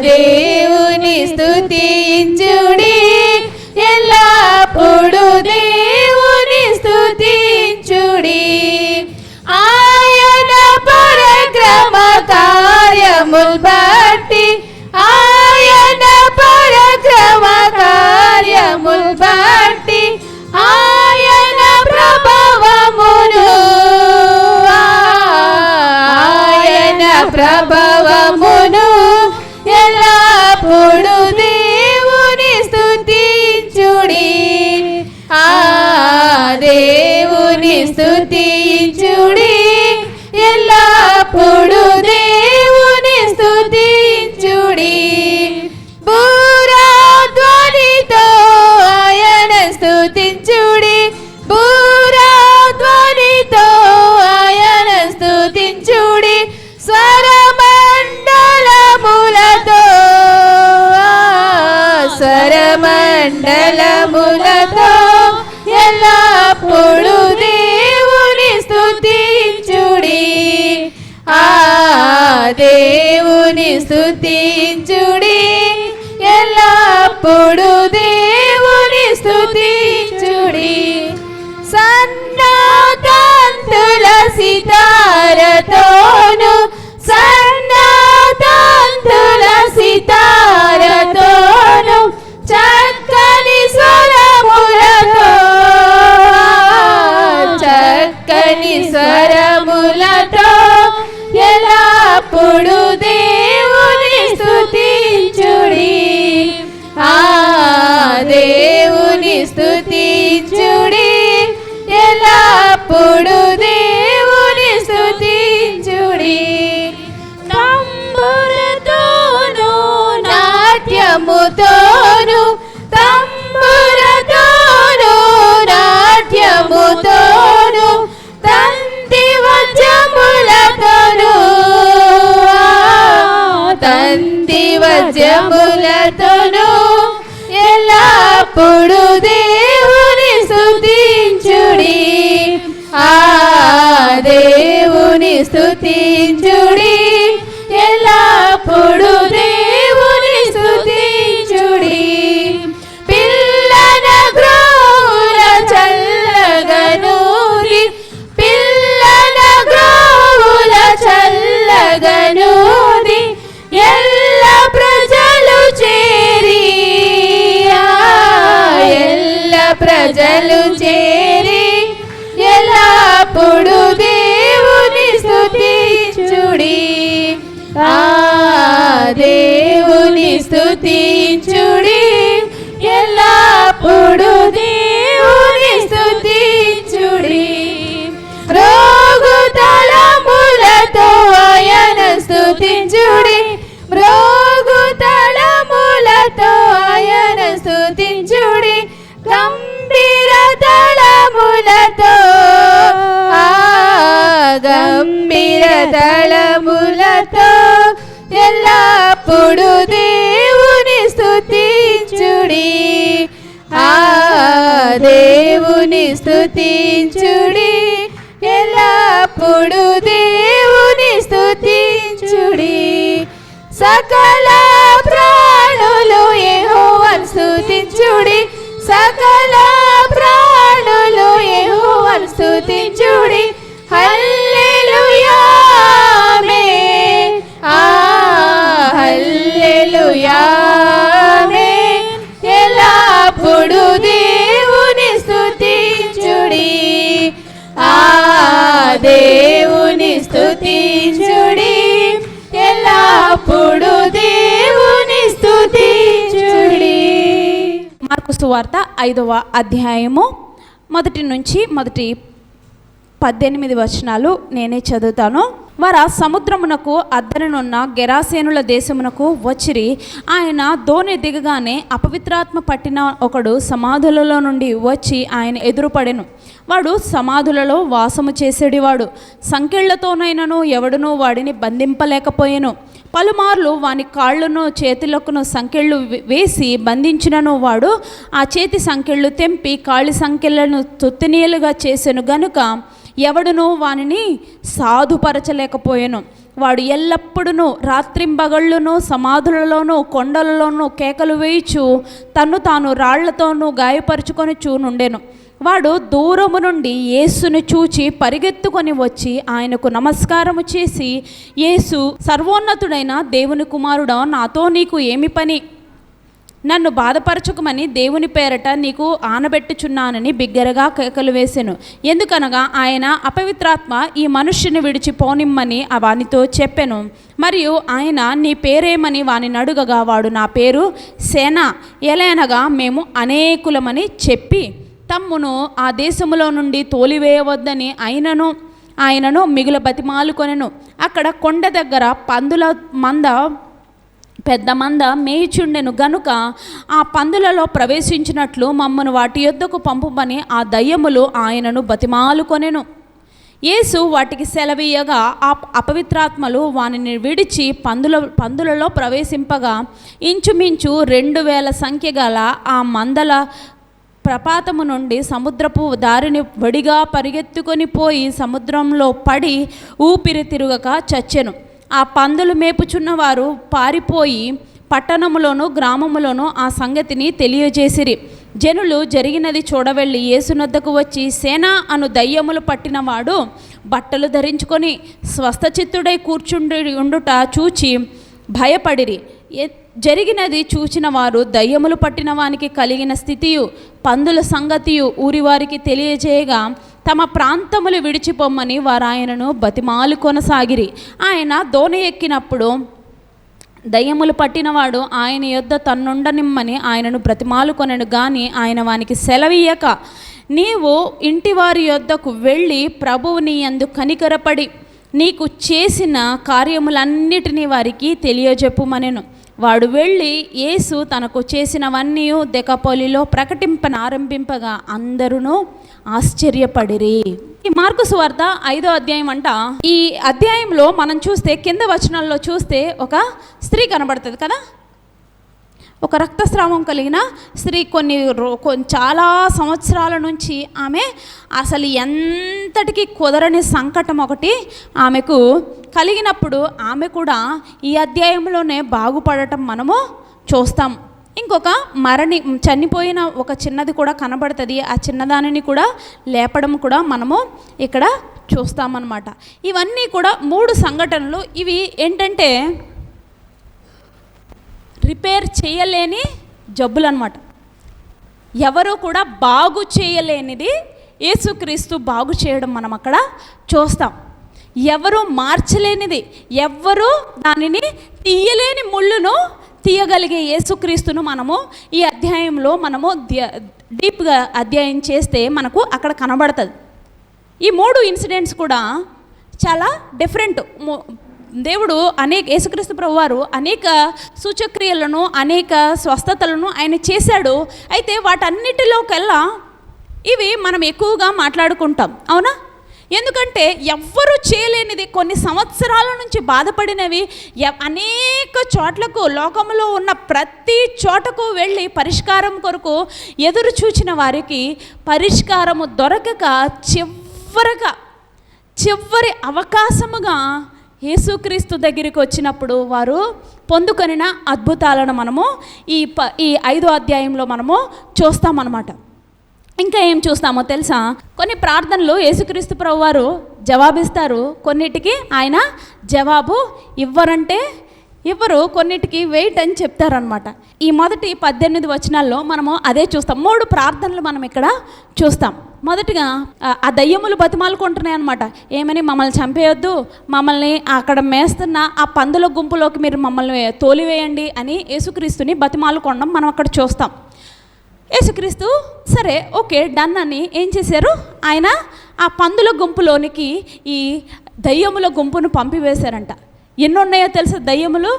దేవుని స్తుతించుడి ఎల్లప్పుడు, దేవుని స్తుతించుడి. ఆయన పరక్రమ కార్యముల్ బట్టి, ఆయన పరక్రమ కార్యముల్ బట్టి, ఆయన ప్రభావమును, ఆయన ప్రభావమును ఎల్లప్పుడు దేవుని స్తుతించుడి. దేవుని స్తుతించుడి ఎల్లప్పుడు, దేవుని స్తుతించుడి. బూరాధ్వనితో ఆయన స్తుతించుడి, బూరాధ్వనితో ఆయన స్తుతించుడి. దేవుని స్తుతించుడి, ఎల్లప్పుడు దేవుని స్తుతించుడి. సన్నతంతుల సితారతోను, సన్నతంతుల సితారతోను, చక్కని స్వరములతో, చక్కని స్వరములతో ఎల్లప్పుడు దేవుని స్తుతించుడి. ఆ దేవుని స్తుతించుడి, ఎల్లప్పుడు దేవుని స్తుతించుడి. తంబురతోను నాట్యముతోను, తంబురతోను నాట్యముతోను, తంతి వజ్రములతోను, తంతి వజ్రములతోను ఎల్లప్పుడు దేవుని స్తుతించుడి. ఆ దేవుని స్తుతించుడి, ఎల్లప్పుడు దేవుని స్తుతించుడి. పిల్లన గ్రోవుల చల్లగనూరి, పిల్లన గ్రోవుల చల్లగనూరి, ఎల్ల ప్రజలు చేరి, ఎల్ల ప్రజలు చేరి ఎల్లప్పుడు దేవుని స్తుతించుడి. ఆ దేవుని స్తుతించుడి, ఎల్లప్పుడు దేవుని స్తుతించుడి. మ్రోగుతలములతో ఆయన స్తుతించుడి, మ్రోగుతలములతో ఆయన స్తుతించుడి. గంభీర దళములతో, గంభీర దళములతో ఎల్లప్పుడు దేవుని స్తుతించుడి. ఆ దేవుని స్తుతించుడి, ఎల్లప్పుడు దేవుని స్తుతించుడి. సకల ప్రాణులు యెహోవాను స్తుతించుడి, సకల ప్రాణులు యెహోవాను స్తుతించుడి. హల్లెలూయా ఆమేన్, హల్లెలూయా ఆమేన్. ఎల్లప్పుడు దేవుని స్తుతించుడి, ఆ దేవుని స్తుతించుడి, ఎల్లప్పుడు దేవుని స్తుతించుడి. మార్కు సువార్త 5వ అధ్యాయము మొదటి నుంచి 18 వచనాలు నేనే చదువుతాను. వారు సముద్రమునకు అద్దరనున్న గెరాసేనుల దేశమునకు వచ్చిరి. ఆయన దోణి దిగగానే అపవిత్రాత్మ పట్టిన ఒకడు సమాధులలో నుండి వచ్చి ఆయన ఎదురుపడెను. వాడు సమాధులలో వాసము చేసేడివాడు. సంకెళ్లతోనైనను ఎవడునూ వాడిని బంధింపలేకపోయెను. పలుమార్లు వాని కాళ్ళను చేతులకును సంకెళ్ళు వేసి బంధించినను వాడు ఆ చేతి సంకెళ్ళు తెంపి కాళ్ళి సంకెళ్లను తొత్తినీలుగా చేసెను గనుక ఎవడునూ వానిని సాధుపరచలేకపోయెను. వాడు ఎల్లప్పుడూ రాత్రింబగళ్ళును సమాధులలోనూ కొండలలోనూ కేకలు వేయిచు తన్ను తాను రాళ్లతోనూ గాయపరుచుకొని నుండెను. వాడు దూరము నుండి యేసును చూచి పరిగెత్తుకొని వచ్చి ఆయనకు నమస్కారము చేసి, యేసు, సర్వోన్నతుడైన దేవుని కుమారుడా, నాతో నీకు ఏమి పని? నన్ను బాధపరచుకమని దేవుని పేరట నీకు ఆనబెట్టుచున్నానని బిగ్గరగా కేకలు వేసెను. ఎందుకనగా ఆయన అపవిత్రాత్మ ఈ మనుష్యుని విడిచి పోనిమ్మని వానితో చెప్పెను. మరియు ఆయన నీ పేరేమని వానిని అడుగగా వాడు, నా పేరు సేన, ఎలయనగా మేము అనేకులమని చెప్పి తమ్మును ఆ దేశములో నుండి తోలివేయవద్దని ఆయనను మిగుల బతిమాలుకొనెను. అక్కడ కొండ దగ్గర పందుల పెద్ద మంద మేయిచుండెను గనుక ఆ పందులలో ప్రవేశించినట్లు మమ్మను వాటి యొద్దకు పంపుమని ఆ దయ్యములు ఆయనను బతిమాలుకొనెను. యేసు వాటికి సెలవీయగా ఆ అపవిత్రాత్మలు వానిని విడిచి పందులలో ప్రవేశింపగా ఇంచుమించు 2000 సంఖ్య గల ఆ మందల ప్రపాతము నుండి సముద్రపు దారిని వడిగా పరిగెత్తుకొని పోయి సముద్రంలో పడి ఊపిరి తిరుగక చచ్చెను. ఆ పందులు మేపుచున్న వారు పారిపోయి పట్టణములోను గ్రామములోను ఆ సంగతిని తెలియజేసిరి. జనులు జరిగినది చూడవెళ్ళి యేసునొద్దకు వచ్చి, సేన అను దయ్యములు పట్టినవాడు బట్టలు ధరించుకొని స్వస్థచిత్తుడై కూర్చుండి ఉండుట చూచి భయపడిరి. జరిగినది చూచిన వారు దయ్యములు పట్టిన వానికి కలిగిన స్థితియు పందుల సంగతియు ఊరివారికి తెలియజేయగా తమ ప్రాంతములు విడిచిపోమ్మని వారు ఆయనను బతిమాలు కొనసాగిరి. ఆయన దోణి ఎక్కినప్పుడు దయ్యములు పట్టినవాడు ఆయన యొద్ద తన్నుండనిమ్మని ఆయనను బ్రతిమాలుకొనెను. గాని ఆయన వానికి సెలవీయక, నీవు ఇంటివారి యొద్దకు వెళ్ళి ప్రభువు నీ యందు కనికరపడి నీకు చేసిన కార్యములన్నిటినీ వారికి తెలియజెప్పుమనెను. వాడు వెళ్ళి యేసు తనకు చేసినవన్నీ దెకపొలిలో ప్రకటింపనారంభింపగా అందరూ ఆశ్చర్యపడిరి. ఈ మార్కు సువార్త 5వ అధ్యాయం అంట. ఈ అధ్యాయంలో మనం చూస్తే కింద వచనాల్లో చూస్తే ఒక స్త్రీ కనబడుతుంది కదా. ఒక రక్తస్రావం కలిగిన స్త్రీ చాలా సంవత్సరాల నుంచి ఆమె అసలు ఎంతటికి కుదరని సంకటం ఒకటి ఆమెకు కలిగినప్పుడు ఆమె కూడా ఈ అధ్యాయంలోనే బాగుపడటం మనము చూస్తాం. ఇంకొక చనిపోయిన ఒక చిన్నది కూడా కనబడుతుంది. ఆ చిన్నదానిని కూడా లేపడం కూడా మనము ఇక్కడ చూస్తామన్నమాట. ఇవన్నీ కూడా 3 సంఘటనలు. ఇవి ఏంటంటే రిపేర్ చేయలేని జబ్బులు అన్నమాట. ఎవరు కూడా బాగు చేయలేనిది యేసుక్రీస్తు బాగు చేయడం మనం అక్కడ చూస్తాం. ఎవరు మార్చలేనిది, ఎవరు దానిని తీయలేని ముళ్ళును తీయగలిగే యేసుక్రీస్తును మనము ఈ అధ్యాయంలో మనము డీప్గా అధ్యయనం చేస్తే మనకు అక్కడ కనబడుతుంది. ఈ 3 ఇన్సిడెంట్స్ కూడా చాలా డిఫరెంట్. దేవుడు యేసుక్రీస్తు ప్రభువారు అనేక సూచక్రియలను అనేక స్వస్థతలను ఆయన చేశాడు. అయితే వాటన్నిటిలోకెల్లా ఇవి మనం ఎక్కువగా మాట్లాడుకుంటాం, అవునా? ఎందుకంటే ఎవ్వరూ చేయలేనిది, కొన్ని సంవత్సరాల నుంచి బాధపడినవి, అనేక చోట్లకు లోకంలో ఉన్న ప్రతి చోటకు వెళ్ళి పరిష్కారం కొరకు ఎదురు చూచిన వారికి పరిష్కారము దొరకక చివరి అవకాశముగా యేసుక్రీస్తు దగ్గరికి వచ్చినప్పుడు వారు పొందుకొనిన అద్భుతాలను మనము ఈ 5వ అధ్యాయంలో మనము చూస్తామన్నమాట. ఇంకా ఏం చూస్తామో తెలుసా? కొన్ని ప్రార్థనలు యేసుక్రీస్తు ప్రభువారు జవాబిస్తారు, కొన్నిటికి ఆయన జవాబు ఇవ్వరు, కొన్నిటికి వెయిట్ అని చెప్తారనమాట. ఈ మొదటి 18 వచనాల్లో మనము అదే చూస్తాం. 3 ప్రార్థనలు మనం ఇక్కడ చూస్తాం. మొదటిగా ఆ దయ్యములు బతిమాలుకుంటున్నాయి అనమాట. ఏమని? మమ్మల్ని చంపేయొద్దు, మమ్మల్ని అక్కడ మేస్తున్న ఆ పందుల గుంపులోకి మీరు మమ్మల్ని తోలివేయండి అని యేసుక్రీస్తుని బతిమాలుకోవడం మనం అక్కడ చూస్తాం. యేసుక్రీస్తు సరే ఓకే డన్ అని ఏం చేశారు? ఆయన ఆ పందుల గుంపులోనికి ఈ దయ్యముల గుంపును పంపివేశారంట. ఎన్ని ఉన్నాయో తెలుసా దయ్యములు?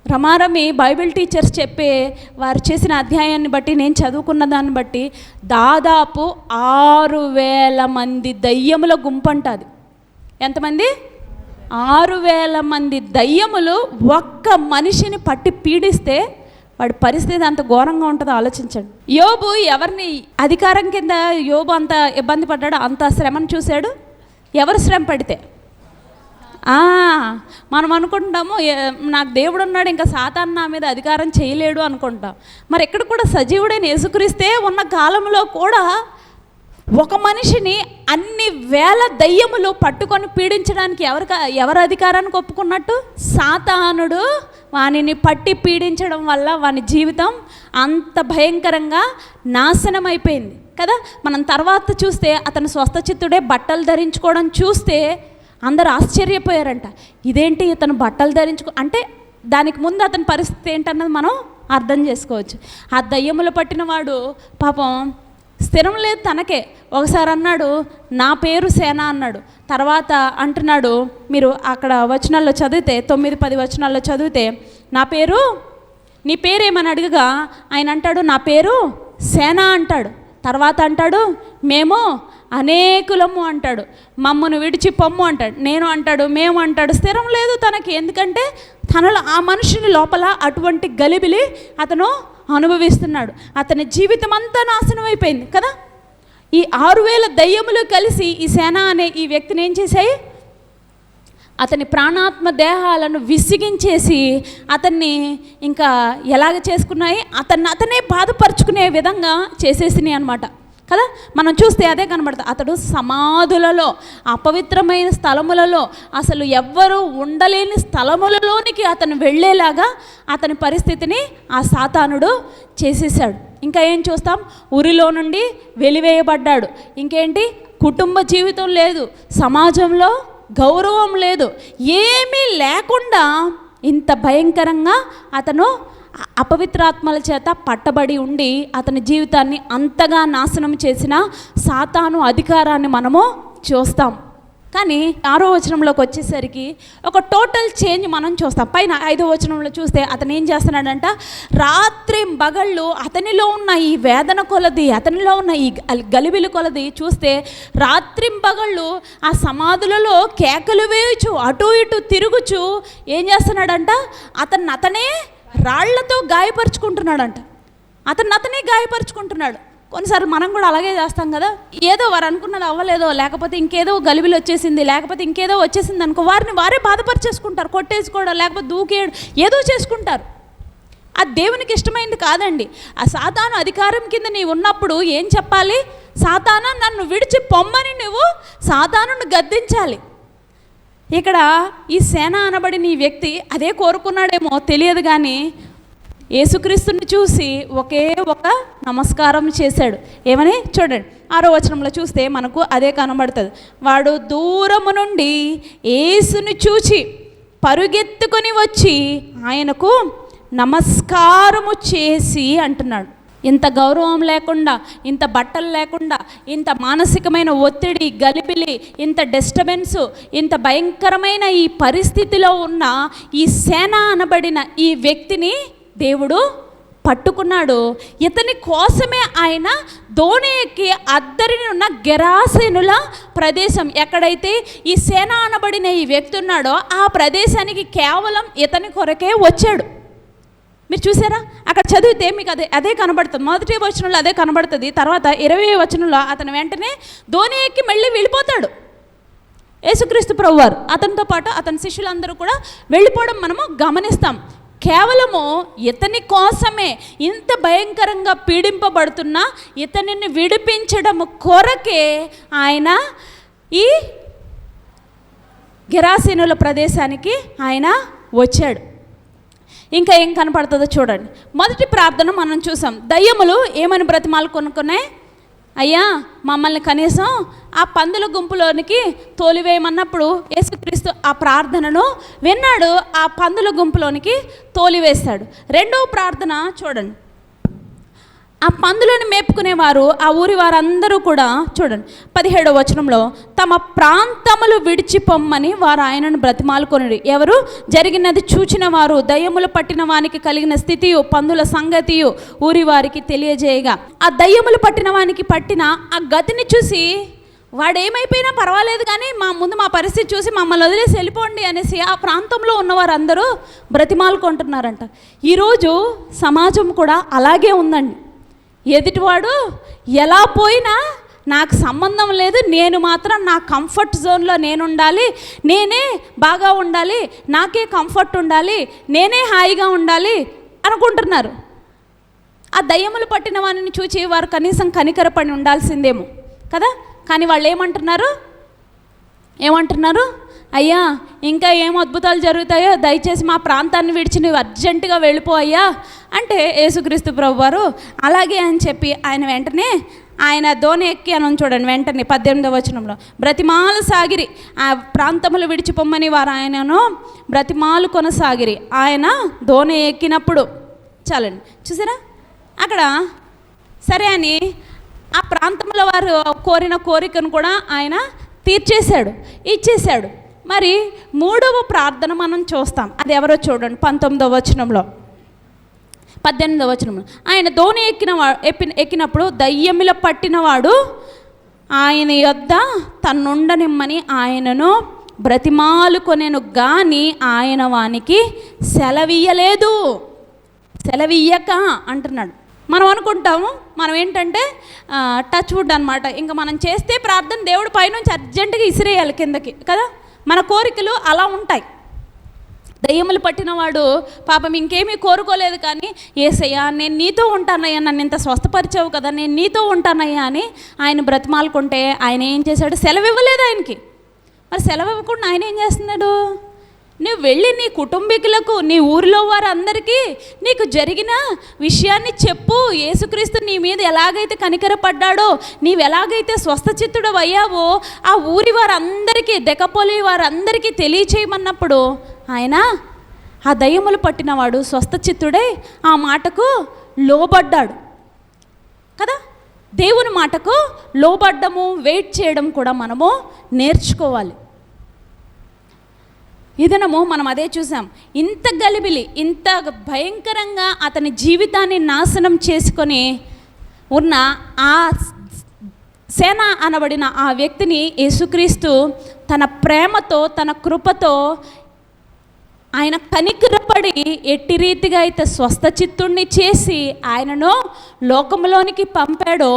రమారమి బైబిల్ టీచర్స్ చెప్పే వారు చేసిన అధ్యాయాన్ని బట్టి, నేను చదువుకున్న దాన్ని బట్టి దాదాపు 6,000 మంది దయ్యముల గుంపు అంటది. ఎంతమంది? 6,000 మంది దయ్యములు ఒక్క మనిషిని పట్టి పీడిస్తే వాడి పరిస్థితి అంత ఘోరంగా ఉంటుందో ఆలోచించండి. యోబు ఎవరిని అధికారం కింద యోబు అంత ఇబ్బంది పడ్డాడు, అంత శ్రమను చూశాడు. ఎవరు శ్రమ పడితే? మనం అనుకుంటాము నాకు దేవుడు ఉన్నాడు, ఇంకా సాతాను నా మీద అధికారం చేయలేడు అనుకుంటాం. మరి ఇక్కడ కూడా సజీవుడైన యేసుక్రీస్తే ఉన్న కాలంలో కూడా ఒక మనిషిని అన్ని వేల దయ్యములు పట్టుకొని పీడించడానికి ఎవరు అధికారానికి ఒప్పుకున్నట్టు? సాతానుడు వానిని పట్టి పీడించడం వల్ల వాని జీవితం అంత భయంకరంగా నాశనం అయిపోయింది కదా. మనం తర్వాత చూస్తే అతను స్వస్థచిత్తుడే బట్టలు ధరించుకోవడం చూస్తే అందరూ ఆశ్చర్యపోయారంట. ఇదేంటి ఇతను బట్టలు అంటే దానికి ముందు అతని పరిస్థితి ఏంటన్నది మనం అర్థం చేసుకోవచ్చు. ఆ దయ్యములు పట్టిన వాడు పాపం స్థిరం లేదు తనకే. ఒకసారి అన్నాడు నా పేరు సేన అన్నాడు, తర్వాత అంటున్నాడు, మీరు అక్కడ వచనాల్లో చదివితే 9-10 వచనాల్లో చదివితే నీ పేరేమని అడగగా ఆయన అంటాడు నా పేరు సేన అంటాడు. తర్వాత అంటాడు మేము అనేకులము అంటాడు, మమ్మను విడిచి పొమ్ము అంటాడు, నేను అంటాడు, మేము అంటాడు. స్థిరం లేదు తనకి. ఎందుకంటే తనలో ఆ మనుషుని లోపల అటువంటి గలిబిలి అతను అనుభవిస్తున్నాడు. అతని జీవితం అంతా నాశనం అయిపోయింది కదా. ఈ 6,000 దయ్యములు కలిసి ఈ సేన అనే ఈ వ్యక్తిని ఏం చేశాయి? అతని ప్రాణాత్మ దేహాలను విసిగించేసి అతన్ని ఇంకా ఎలాగ చేసుకున్నాయి, అతనే బాధపరుచుకునే విధంగా చేసేసినాయి అనమాట కదా. మనం చూస్తే అదే కనబడుతుంది. అతడు సమాధులలో, అపవిత్రమైన స్థలములలో, అసలు ఎవ్వరూ ఉండలేని స్థలములలోనికి అతను వెళ్ళేలాగా అతని పరిస్థితిని ఆ సాతానుడు చేసేసాడు. ఇంకా ఏం చూస్తాం, ఉరిలో నుండి వెలివేయబడ్డాడు. ఇంకేంటి, కుటుంబ జీవితం లేదు, సమాజంలో గౌరవం లేదు, ఏమీ లేకుండా ఇంత భయంకరంగా అతను అపవిత్రాత్మల చేత పట్టబడి ఉండి అతని జీవితాన్ని అంతగా నాశనం చేసిన సాతాను అధికారాన్ని మనము చూస్తాం. కానీ 6వ వచనంలోకి వచ్చేసరికి ఒక టోటల్ చేంజ్ మనం చూస్తాం. పైన 5వ వచనంలో చూస్తే అతను ఏం చేస్తున్నాడంట, రాత్రి పగళ్ళు అతనిలో ఉన్న ఈ వేదన కొలది, అతనిలో ఉన్న ఈ గలిబిలి కొలది చూస్తే రాత్రి పగళ్ళు ఆ సమాధులలో కేకలు వేయచ్చు, అటు ఇటు తిరుగుచు ఏం చేస్తున్నాడంట, అతనే రాళ్లతో గాయపరుచుకుంటున్నాడంట. అతనే గాయపరుచుకుంటున్నాడు. కొన్నిసార్లు మనం కూడా అలాగే చేస్తాం కదా. ఏదో వారు అనుకున్నది అవ్వలేదో, లేకపోతే ఇంకేదో గలిబిలి వచ్చేసింది, లేకపోతే ఇంకేదో వచ్చేసింది అనుకో, వారే బాధపరిచేసుకుంటారు, కొట్టేసుకోవడం, లేకపోతే దూకేయడం, ఏదో చేసుకుంటారు. అది దేవునికి ఇష్టమైంది కాదండి. ఆ సాతాను అధికారం కింద నీవు ఉన్నప్పుడు ఏం చెప్పాలి, సాతానా నన్ను విడిచి పొమ్మని నువ్వు సాతానుని గద్దించాలి. ఇక్కడ ఈ సేన అనబడిన ఈ వ్యక్తి అదే కోరుకున్నాడేమో తెలియదు, కానీ యేసుక్రీస్తుని చూసి ఒకే ఒక నమస్కారం చేశాడు. ఏమని చూడండి, 6వ వచనంలో చూస్తే మనకు అదే కనబడుతుంది. వాడు దూరము నుండి యేసుని చూచి పరుగెత్తుకొని వచ్చి ఆయనకు నమస్కారము చేసి అంటున్నాడు. ఇంత గౌరవం లేకుండా, ఇంత బట్టలు లేకుండా, ఇంత మానసికమైన ఒత్తిడి, గలిబిలి, ఇంత డిస్టర్బెన్సు, ఇంత భయంకరమైన ఈ పరిస్థితిలో ఉన్న ఈ సేన అనబడిన ఈ వ్యక్తిని దేవుడు పట్టుకున్నాడు. ఇతని కోసమే ఆయన దోణి ఎక్కి అద్దరిని ఉన్న గెరాసేనుల ప్రదేశం, ఎక్కడైతే ఈ సేన అనబడిన ఈ వ్యక్తి ఉన్నాడో ఆ ప్రదేశానికి కేవలం ఇతని కొరకే వచ్చాడు. మీరు చూసారా, అక్కడ చదివితే మీకు అదే కనబడుతుంది. 1వ వచనంలో అదే కనబడుతుంది. తర్వాత 20వ వచనంలో అతను వెంటనే దోణి ఎక్కి మళ్ళీ వెళ్ళిపోతాడు. యేసుక్రీస్తు ప్రభువారు అతనితో పాటు అతని శిష్యులందరూ కూడా వెళ్ళిపోవడం మనము గమనిస్తాం. కేవలము ఇతని కోసమే, ఇంత భయంకరంగా పీడింపబడుతున్న ఇతనిని విడిపించడం కొరకే ఆయన ఈ గెరాసేనుల ప్రదేశానికి ఆయన వచ్చాడు. ఇంకా ఏం కనపడుతుందో చూడండి. మొదటి ప్రార్థన మనం చూసాం. దయ్యములు ఏమని బ్రతిమాలు కొనుక్కున్నాయి, అయ్యా మమ్మల్ని కనీసం ఆ పందుల గుంపులోనికి తోలివేయమన్నప్పుడు యేసుక్రీస్తు ఆ ప్రార్థనను విన్నాడు, ఆ పందుల గుంపులోనికి తోలివేస్తాడు. 2వ ప్రార్థన చూడండి, ఆ పందులను మేపుకునేవారు ఆ ఊరి వారందరూ కూడా చూడండి 17వ వచనంలో తమ ప్రాంతములు విడిచిపోమ్మని వారు ఆయనను బ్రతిమాలుకొనిరి. ఎవరు? జరిగినది చూచిన వారు, దయ్యములు పట్టిన వానికి కలిగిన స్థితియు పందుల సంగతియు ఊరి వారికి తెలియజేయగా, ఆ దయ్యములు పట్టిన వానికి పట్టిన ఆ గతిని చూసి వాడేమైపోయినా పర్వాలేదు కానీ మా పరిస్థితి చూసి మమ్మల్ని వదిలేసి వెళ్ళిపోండి అనేసి ఆ ప్రాంతంలో ఉన్నవారందరూ బ్రతిమాలుకుంటున్నారంట. ఈరోజు సమాజం కూడా అలాగే ఉందండి. ఎదుటివాడు ఎలా పోయినా నాకు సంబంధం లేదు, నేను మాత్రం నా కంఫర్ట్ జోన్లో నేను ఉండాలి, నేనే బాగా ఉండాలి, నాకే కంఫర్ట్ ఉండాలి, నేనే హాయిగా ఉండాలి అనుకుంటున్నారు. ఆ దయ్యములు పట్టిన వారిని చూచి వారు కనీసం కనికరపడి ఉండాల్సిందేమో కదా. కానీ వాళ్ళు ఏమంటున్నారు, అయ్యా ఇంకా ఏం అద్భుతాలు జరుగుతాయో, దయచేసి మా ప్రాంతాన్ని విడిచి నువ్వు అర్జెంటుగా వెళ్ళిపో అయ్యా అంటే యేసుక్రీస్తు ప్రభువారు అలాగే అని చెప్పి ఆయన దోణి ఎక్కి అని చూడండి. వెంటనే 18వ వచనంలో బ్రతిమాలు సాగిరి, ఆ ప్రాంతములు విడిచిపోమ్మని వారు ఆయనను బ్రతిమాలు కొనసాగిరి. ఆయన దోణి ఎక్కినప్పుడు చాలండి, చూసారా అక్కడ సరే అని ఆ ప్రాంతంలో వారు కోరిన కోరికను కూడా ఆయన ఇచ్చేశాడు. మరి 3వ ప్రార్థన మనం చూస్తాం. అది ఎవరో చూడండి 19వ వచనంలో 18వ వచనంలో ఆయన దోణి ఎక్కినప్పుడు దయ్యముల పట్టినవాడు ఆయన యొద్ద తన్నుండనిమ్మని ఆయనను బ్రతిమాలుకొనెను గాని ఆయన వానికి సెలవియ్యక అంటున్నాడు. మనం అనుకుంటాము మనం ఏంటంటే టచ్ వుడ్ అనమాట, ఇంకా మనం చేస్తే ప్రార్థన దేవుడి పైనుంచి అర్జెంటుగా ఇసిరేయాలి కిందకి కదా. మన కోరికలు అలా ఉంటాయి. దయ్యములు పట్టినవాడు పాపం ఇంకేమీ కోరుకోలేదు, కానీ యేసయ్యా నేను నీతో ఉంటానయ్యా, నన్ను ఇంత స్వస్థపరిచావు కదా, నేను నీతో ఉంటానయ్యా అని ఆయన బ్రతిమాలుకుంటే ఆయన ఏం చేశాడు? సెలవు ఇవ్వలేదు ఆయనకి. మరి సెలవు ఇవ్వకుండా ఆయన ఏం చేస్తున్నాడు? నువ్వు వెళ్ళి నీ కుటుంబీకులకు, నీ ఊరిలో వారందరికీ నీకు జరిగిన విషయాన్ని చెప్పు. యేసుక్రీస్తు నీ మీద ఎలాగైతే కనికరపడ్డాడో, నీవు ఎలాగైతే స్వస్థచిత్తుడు అయ్యావో ఆ ఊరి వారందరికీ, దెకపోలి వారందరికీ తెలియచేయమన్నప్పుడు ఆయన ఆ దయ్యములు పట్టినవాడు స్వస్థచిత్తుడై ఆ మాటకు లోబడ్డాడు కదా. దేవుని మాటకు లోబడ్డము, వెయిట్ చేయడం కూడా మనము నేర్చుకోవాలి. ఈ దినము మనం అదే చూసాం. ఇంత గలిబిలి, ఇంత భయంకరంగా అతని జీవితాన్ని నాశనం చేసుకొని ఉన్న ఆ సేన అనబడిన ఆ వ్యక్తిని యేసుక్రీస్తు తన ప్రేమతో, తన కృపతో ఆయన కనికరపడి ఎట్టి రీతిగా అయితే స్వస్థచిత్తుణ్ణి చేసి ఆయనను లోకంలోనికి పంపాడో,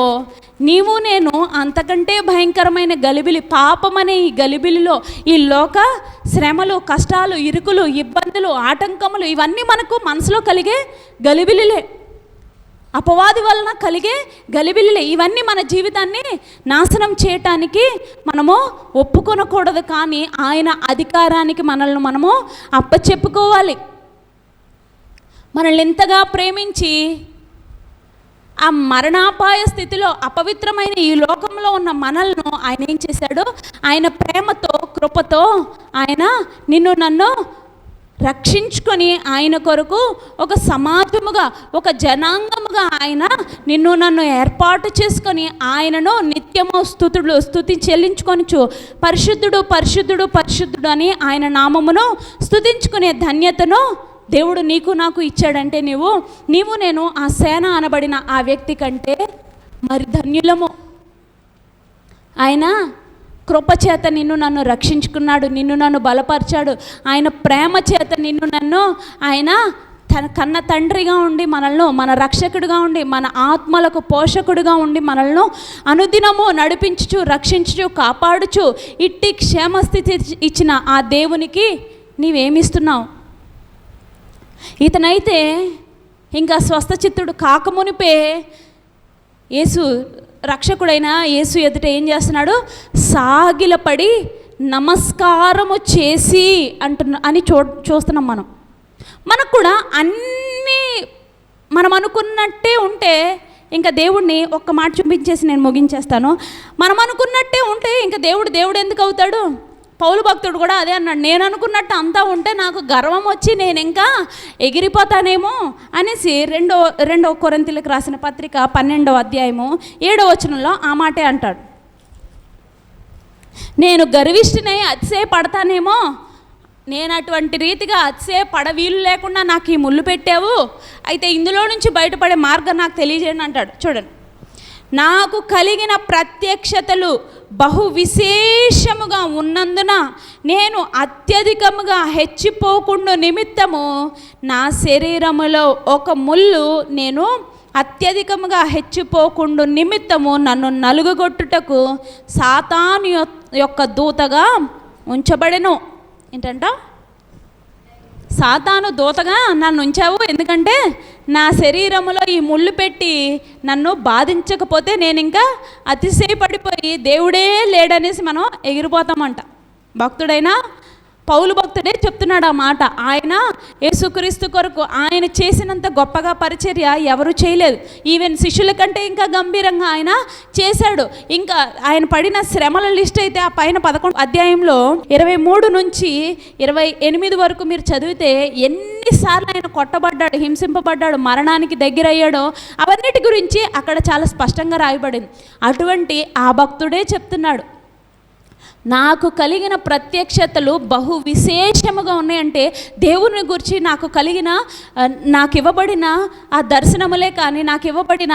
నీవు నేను అంతకంటే భయంకరమైన గలిబిలి, పాపమనే ఈ గలిబిలిలో, ఈ లోక శ్రమలు, కష్టాలు, ఇరుకులు, ఇబ్బందులు, ఆటంకములు, ఇవన్నీ మనకు మనసులో కలిగే గలిబిలిలే, అపవాది వలన కలిగే గలిబిలిలే. ఇవన్నీ మన జీవితాన్ని నాశనం చేయటానికి మనము ఒప్పుకొనకూడదు, కానీ ఆయన అధికారానికి మనల్ని మనము అప్పచెప్పుకోవాలి. మనల్ని ఎంతగా ప్రేమించి ఆ మరణాపాయ స్థితిలో అపవిత్రమైన ఈ లోకంలో ఉన్న మనల్ని ఆయన ఏం చేశాడు? ఆయన ప్రేమతో, కృపతో ఆయన నిన్ను నన్ను రక్షించుకొని ఆయన కొరకు ఒక సమాజముగా, ఒక జనాంగముగా ఆయన నిన్ను నన్ను ఏర్పాటు చేసుకొని ఆయనను నిత్యము స్తుతి చెల్లించుకొనుచు పరిశుద్ధుడు పరిశుద్ధుడు పరిశుద్ధుడు అని ఆయన నామమును స్తుతించుకునే ధన్యతను దేవుడు నీకు నాకు ఇచ్చాడంటే నీవు నేను ఆ సేన అనబడిన ఆ వ్యక్తి కంటే మరి ధన్యులము. ఆయన కృపచేత నిన్ను నన్ను రక్షించుకున్నాడు, నిన్ను నన్ను బలపరిచాడు. ఆయన ప్రేమ చేత నిన్ను నన్ను ఆయన తన కన్న తండ్రిగా ఉండి మనల్ని, మన రక్షకుడిగా ఉండి, మన ఆత్మలకు పోషకుడిగా ఉండి మనల్ని అనుదినము నడిపించుచు, రక్షించుచు, కాపాడుచు ఇట్టి క్షేమస్థితి ఇచ్చిన ఆ దేవునికి నీవేమిస్తున్నావు? ఇతనైతే ఇంకా స్వస్థచిత్తుడు కాకమునిపే యేసు రక్షకుడైన యేసు ఎదుట ఏం చేస్తున్నాడు? సాగిలపడి నమస్కారము చేసి అని చూస్తున్నాం. మనకు కూడా అన్నీ మనం అనుకున్నట్టే ఉంటే ఇంకా దేవుడిని ఒక్క మాట చూపించేసి నేను ముగించేస్తాను. మనం అనుకున్నట్టే ఉంటే ఇంకా దేవుడు ఎందుకు అవుతాడు? పౌలు భక్తుడు కూడా అదే అన్నాడు, నేను అనుకున్నట్టు అంతా ఉంటే నాకు గర్వం వచ్చి నేను ఇంకా ఎగిరిపోతానేమో అనేసి రెండో కొరింథీయులకు రాసిన పత్రిక 12వ అధ్యాయము 7వ వచనంలో ఆ మాటే అంటాడు. నేను గర్విష్ఠినై అతిశయపడతానేమో, నేను అటువంటి రీతిగా అతిశయపడ వీలు లేకుండా నాకు ఈ ముళ్ళు పెట్టావు, అయితే ఇందులో నుంచి బయటపడే మార్గం నాకు తెలియజేయండి అంటాడు. చూడండి, నాకు కలిగిన ప్రత్యక్షతలు బహు విశేషముగా ఉన్నందున నేను అత్యధికముగా హెచ్చిపోకుండా నిమిత్తము నా శరీరములో ఒక ముళ్ళు నేను అత్యధికముగా హెచ్చిపోకుండా నిమిత్తము నన్ను నలుగగొట్టుటకు సాతాను యొక్క దూతగా ఉంచబడెను. ఏంటంట? సాతాను దూతగా నన్ను ఉంచావు, ఎందుకంటే నా శరీరములో ఈ ముళ్ళు పెట్టి నన్ను బాధించకపోతే నేను ఇంకా అతిశయపడిపోయి దేవుడే లేడనేసి మనం ఎగిరిపోతామంట. భక్తుడైనా పౌలు భక్తుడే చెప్తున్నాడు ఆ మాట. ఆయన యేసుక్రీస్తు కొరకు ఆయన చేసినంత గొప్పగా పరిచర్య ఎవరు చేయలేదు. ఈవెన్ శిష్యుల కంటే ఇంకా గంభీరంగా ఆయన చేశాడు. ఇంకా ఆయన పడిన శ్రమల లిస్ట్ అయితే ఆ పైన 11వ అధ్యాయంలో 23 నుంచి 28 వరకు మీరు చదివితే ఎన్నిసార్లు ఆయన కొట్టబడ్డాడు, హింసింపబడ్డాడు, మరణానికి దగ్గర అయ్యాడో అవన్నిటి గురించి అక్కడ చాలా స్పష్టంగా రాయబడింది. అటువంటి ఆ భక్తుడే చెప్తున్నాడు, నాకు కలిగిన ప్రత్యక్షతలు బహు విశేషముగా ఉన్నాయంటే దేవుని గురించి నాకు ఇవ్వబడిన ఆ దర్శనములే కానీ, నాకు ఇవ్వబడిన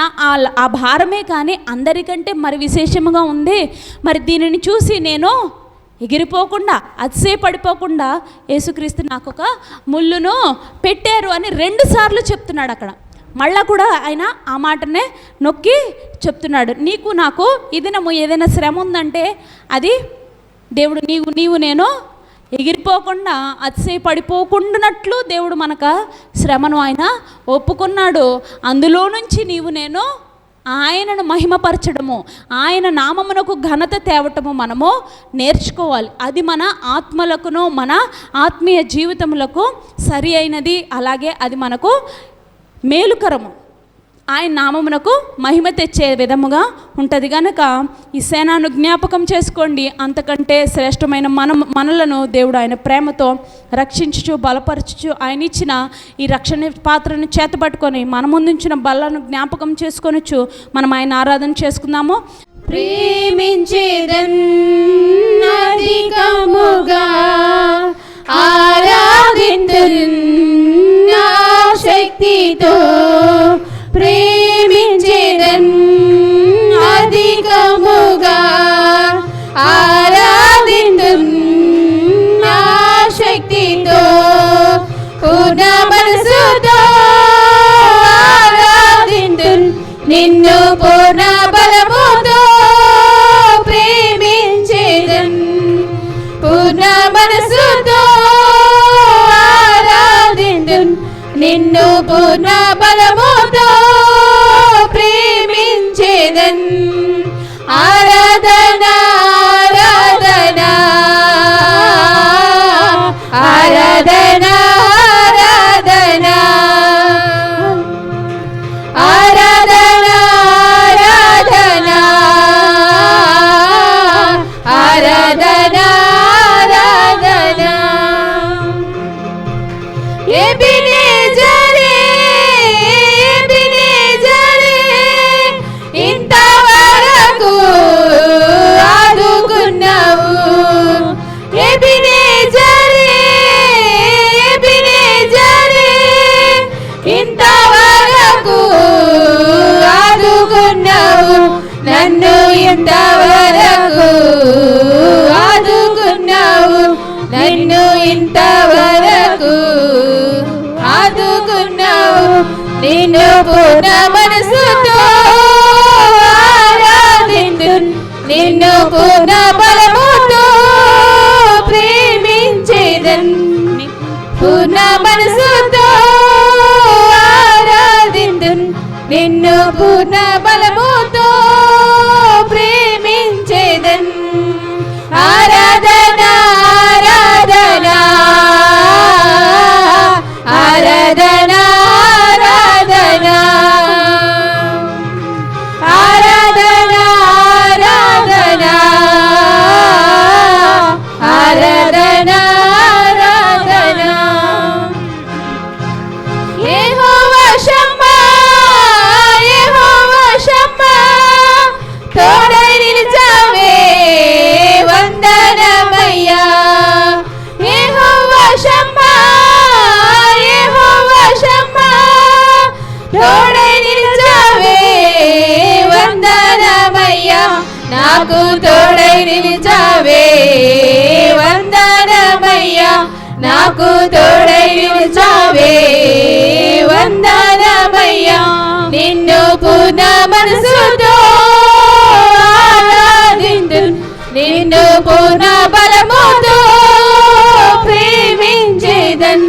ఆ భారమే కానీ అందరికంటే మరి విశేషముగా ఉంది. మరి దీనిని చూసి నేను ఎగిరిపోకుండా, అతిశయపడిపోకుండా యేసుక్రీస్తు నాకు ఒక ముళ్ళును పెట్టారు అని 2 సార్లు చెప్తున్నాడు అక్కడ. మళ్ళా కూడా ఆయన ఆ మాటనే నొక్కి చెప్తున్నాడు, నీకు నాకు ఈ దినము ఏదైనా శ్రమ ఉందంటే అది దేవుడు నీవు నేను ఎగిరిపోకుండా అతిశయపడిపోకుండానట్లు దేవుడు మనకు శ్రమను ఆయన ఒప్పుకున్నాడు. అందులో నుంచి నేను ఆయనను మహిమపరచడము, ఆయన నామమునకు ఘనత తేవటము మనము నేర్చుకోవాలి. అది మన ఆత్మలకును మన ఆత్మీయ జీవితములకు సరి అయినది. అలాగే అది మనకు మేలుకరము, ఆయన నామమునకు మహిమ తెచ్చే విధముగా ఉంటుంది. కనుక ఈ సేనాను జ్ఞాపకం చేసుకోండి. అంతకంటే శ్రేష్టమైన మనలను దేవుడు ఆయన ప్రేమతో రక్షించుచు బలపరచుచు ఆయన ఇచ్చిన ఈ రక్షణ పాత్రను చేతపట్టుకొని మన ముందుంచిన బలను జ్ఞాపకం చేసుకొనొచ్చు మనం ఆయన ఆరాధన చేసుకుందాము. ప్రేమించేదన్ అధికముగా ఆరాధింతున్ నా శక్తితో, ప్రేమించేదన్ అధికముగా ఆరాధింతున్ నా శక్తితో, పూర్ణ మనసుతో ఆరాధింతున్ నిన్ను పూర్ణ బలముతో, ప్రేమించేదన్ పూర్ణ మనసుతో ఆరాధింతున్ నిన్ను పూర్ణ బలముతో, ప్రేమించేదన్. ఆరాధన ఆరాధన ఆరాధన ఆరాధన ఆరాధన ఆరాధన ఆరాధన. ఎబినేజరే ఎబినేజరే ఇంతవరకు ఆదుకున్నావు. ఎబినేజరే ఎబినేజరే ఇంతవరకు ఆదుకున్నావు. నన్ను ఇంతవరకు ఆదుకున్నావు. నన్ను ఇంతవరకు ఆదుకున్నావు. నిన్ను పూర్ణ మనసుతో ఆరాధింతున్ నిన్ను పూర్ణ బలముతో, ప్రేమించేదన్ పూర్ణ మనసుతో ఆరాధింతున్ నిన్ను పూర్ణ బలముతో, ప్రేమించేదన్. ఆరాధన ఆరాధన ఆరాధన ఆరాధన ఆరాధన ఆరాధన ఆరాధన ఆరాధన. యెహోవా షమ్మా యెహోవా షమ్మా తోడై నిలిచావే వందనమయ్యా. యెహోవా షమ్మా యెహోవా షమ్మా తోడై నిలిచావే వందనమయ్యా. నాకు తోడై నిలిచావే వందనమయ్యా. నాకు తోడై నిలిచావే వందనమయ్యా. నిన్ను పూర్ణ మనసుతో ఆరాధింతున్ నిన్ను పూర్ణ బలముతో, ప్రేమించేదన్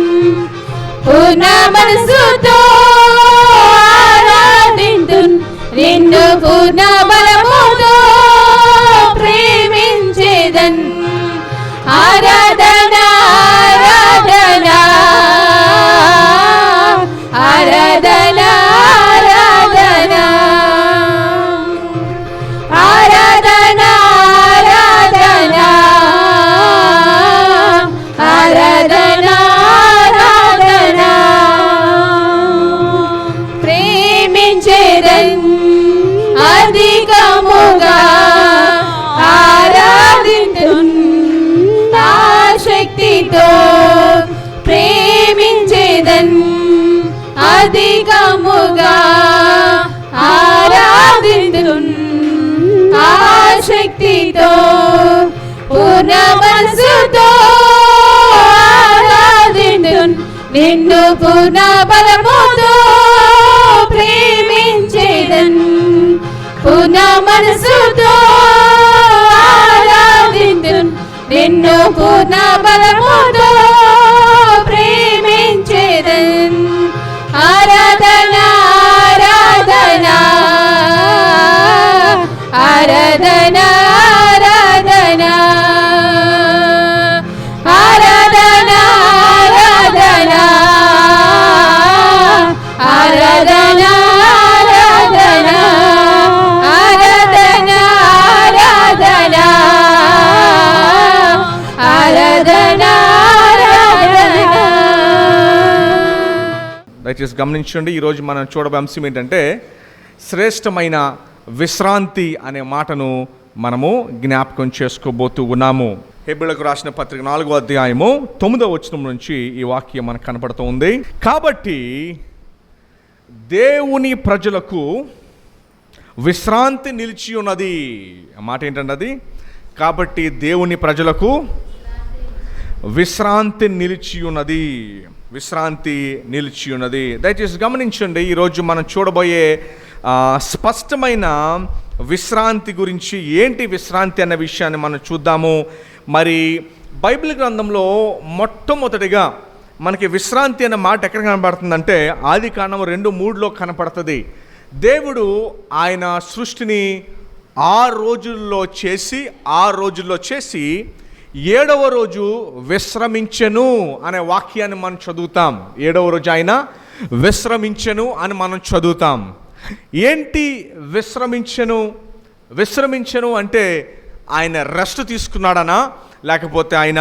పూర్ణ మనసుతో ఆరాధింతున్ నిన్ను పూర్ణ బలముతో, ప్రేమించేదన్. ఆరాధన ఆరాధన ఆరాధన ఆరాధన ఆరాధన ఆరాధన ఆరాధన ఆరాధన. ప్రేమించేదన్ అధికముగా ఆరాధింతున్ నా శక్తితో, ప్రేమించేదన్ అధికముగా ఆరాధింతున్ నా శక్తితో, పూర్ణ మనసుతో ఆరాధింతున్ నిన్ను పూర్ణ బలముతో, ప్రేమించేదన్ పూర్ణ మనసుతో ఆరాధింతున్ నిన్ను పూర్ణ బలముతో, దయచేసి గమనించండి. ఈరోజు మనం చూడబోయే అంశం ఏంటంటే శ్రేష్టమైన విశ్రాంతి అనే మాటను మనము జ్ఞాపకం చేసుకోబోతూ ఉన్నాము. హెబ్రీయులకు రాసిన పత్రిక 4వ అధ్యాయము 9వ వచనం నుంచి ఈ వాక్యం మనకు కనపడుతూ ఉంది. కాబట్టి దేవుని ప్రజలకు విశ్రాంతి నిలిచి ఉన్నది. ఆ మాట ఏంటంటే అది, కాబట్టి దేవుని ప్రజలకు విశ్రాంతి నిలిచి ఉన్నది, విశ్రాంతి నిలిచి ఉన్నది. దయచేసి గమనించండి, ఈరోజు మనం చూడబోయే స్పష్టమైన విశ్రాంతి గురించి, ఏంటి విశ్రాంతి అన్న విషయాన్ని మనం చూద్దాము. మరి బైబిల్ గ్రంథంలో మొట్టమొదటిగా మనకి విశ్రాంతి అనే మాట ఎక్కడ కనబడుతుందంటే ఆదికాండం 2:3 కనపడుతుంది. దేవుడు ఆయన సృష్టిని 6 రోజుల్లో చేసి 7వ రోజు విశ్రమించెను అనే వాక్యాన్ని మనం చదువుతాం. 7వ రోజు ఆయన విశ్రమించెను అని మనం చదువుతాం. ఏంటి విశ్రమించెను అంటే ఆయన రెస్ట్ తీసుకున్నాడనా, లేకపోతే ఆయన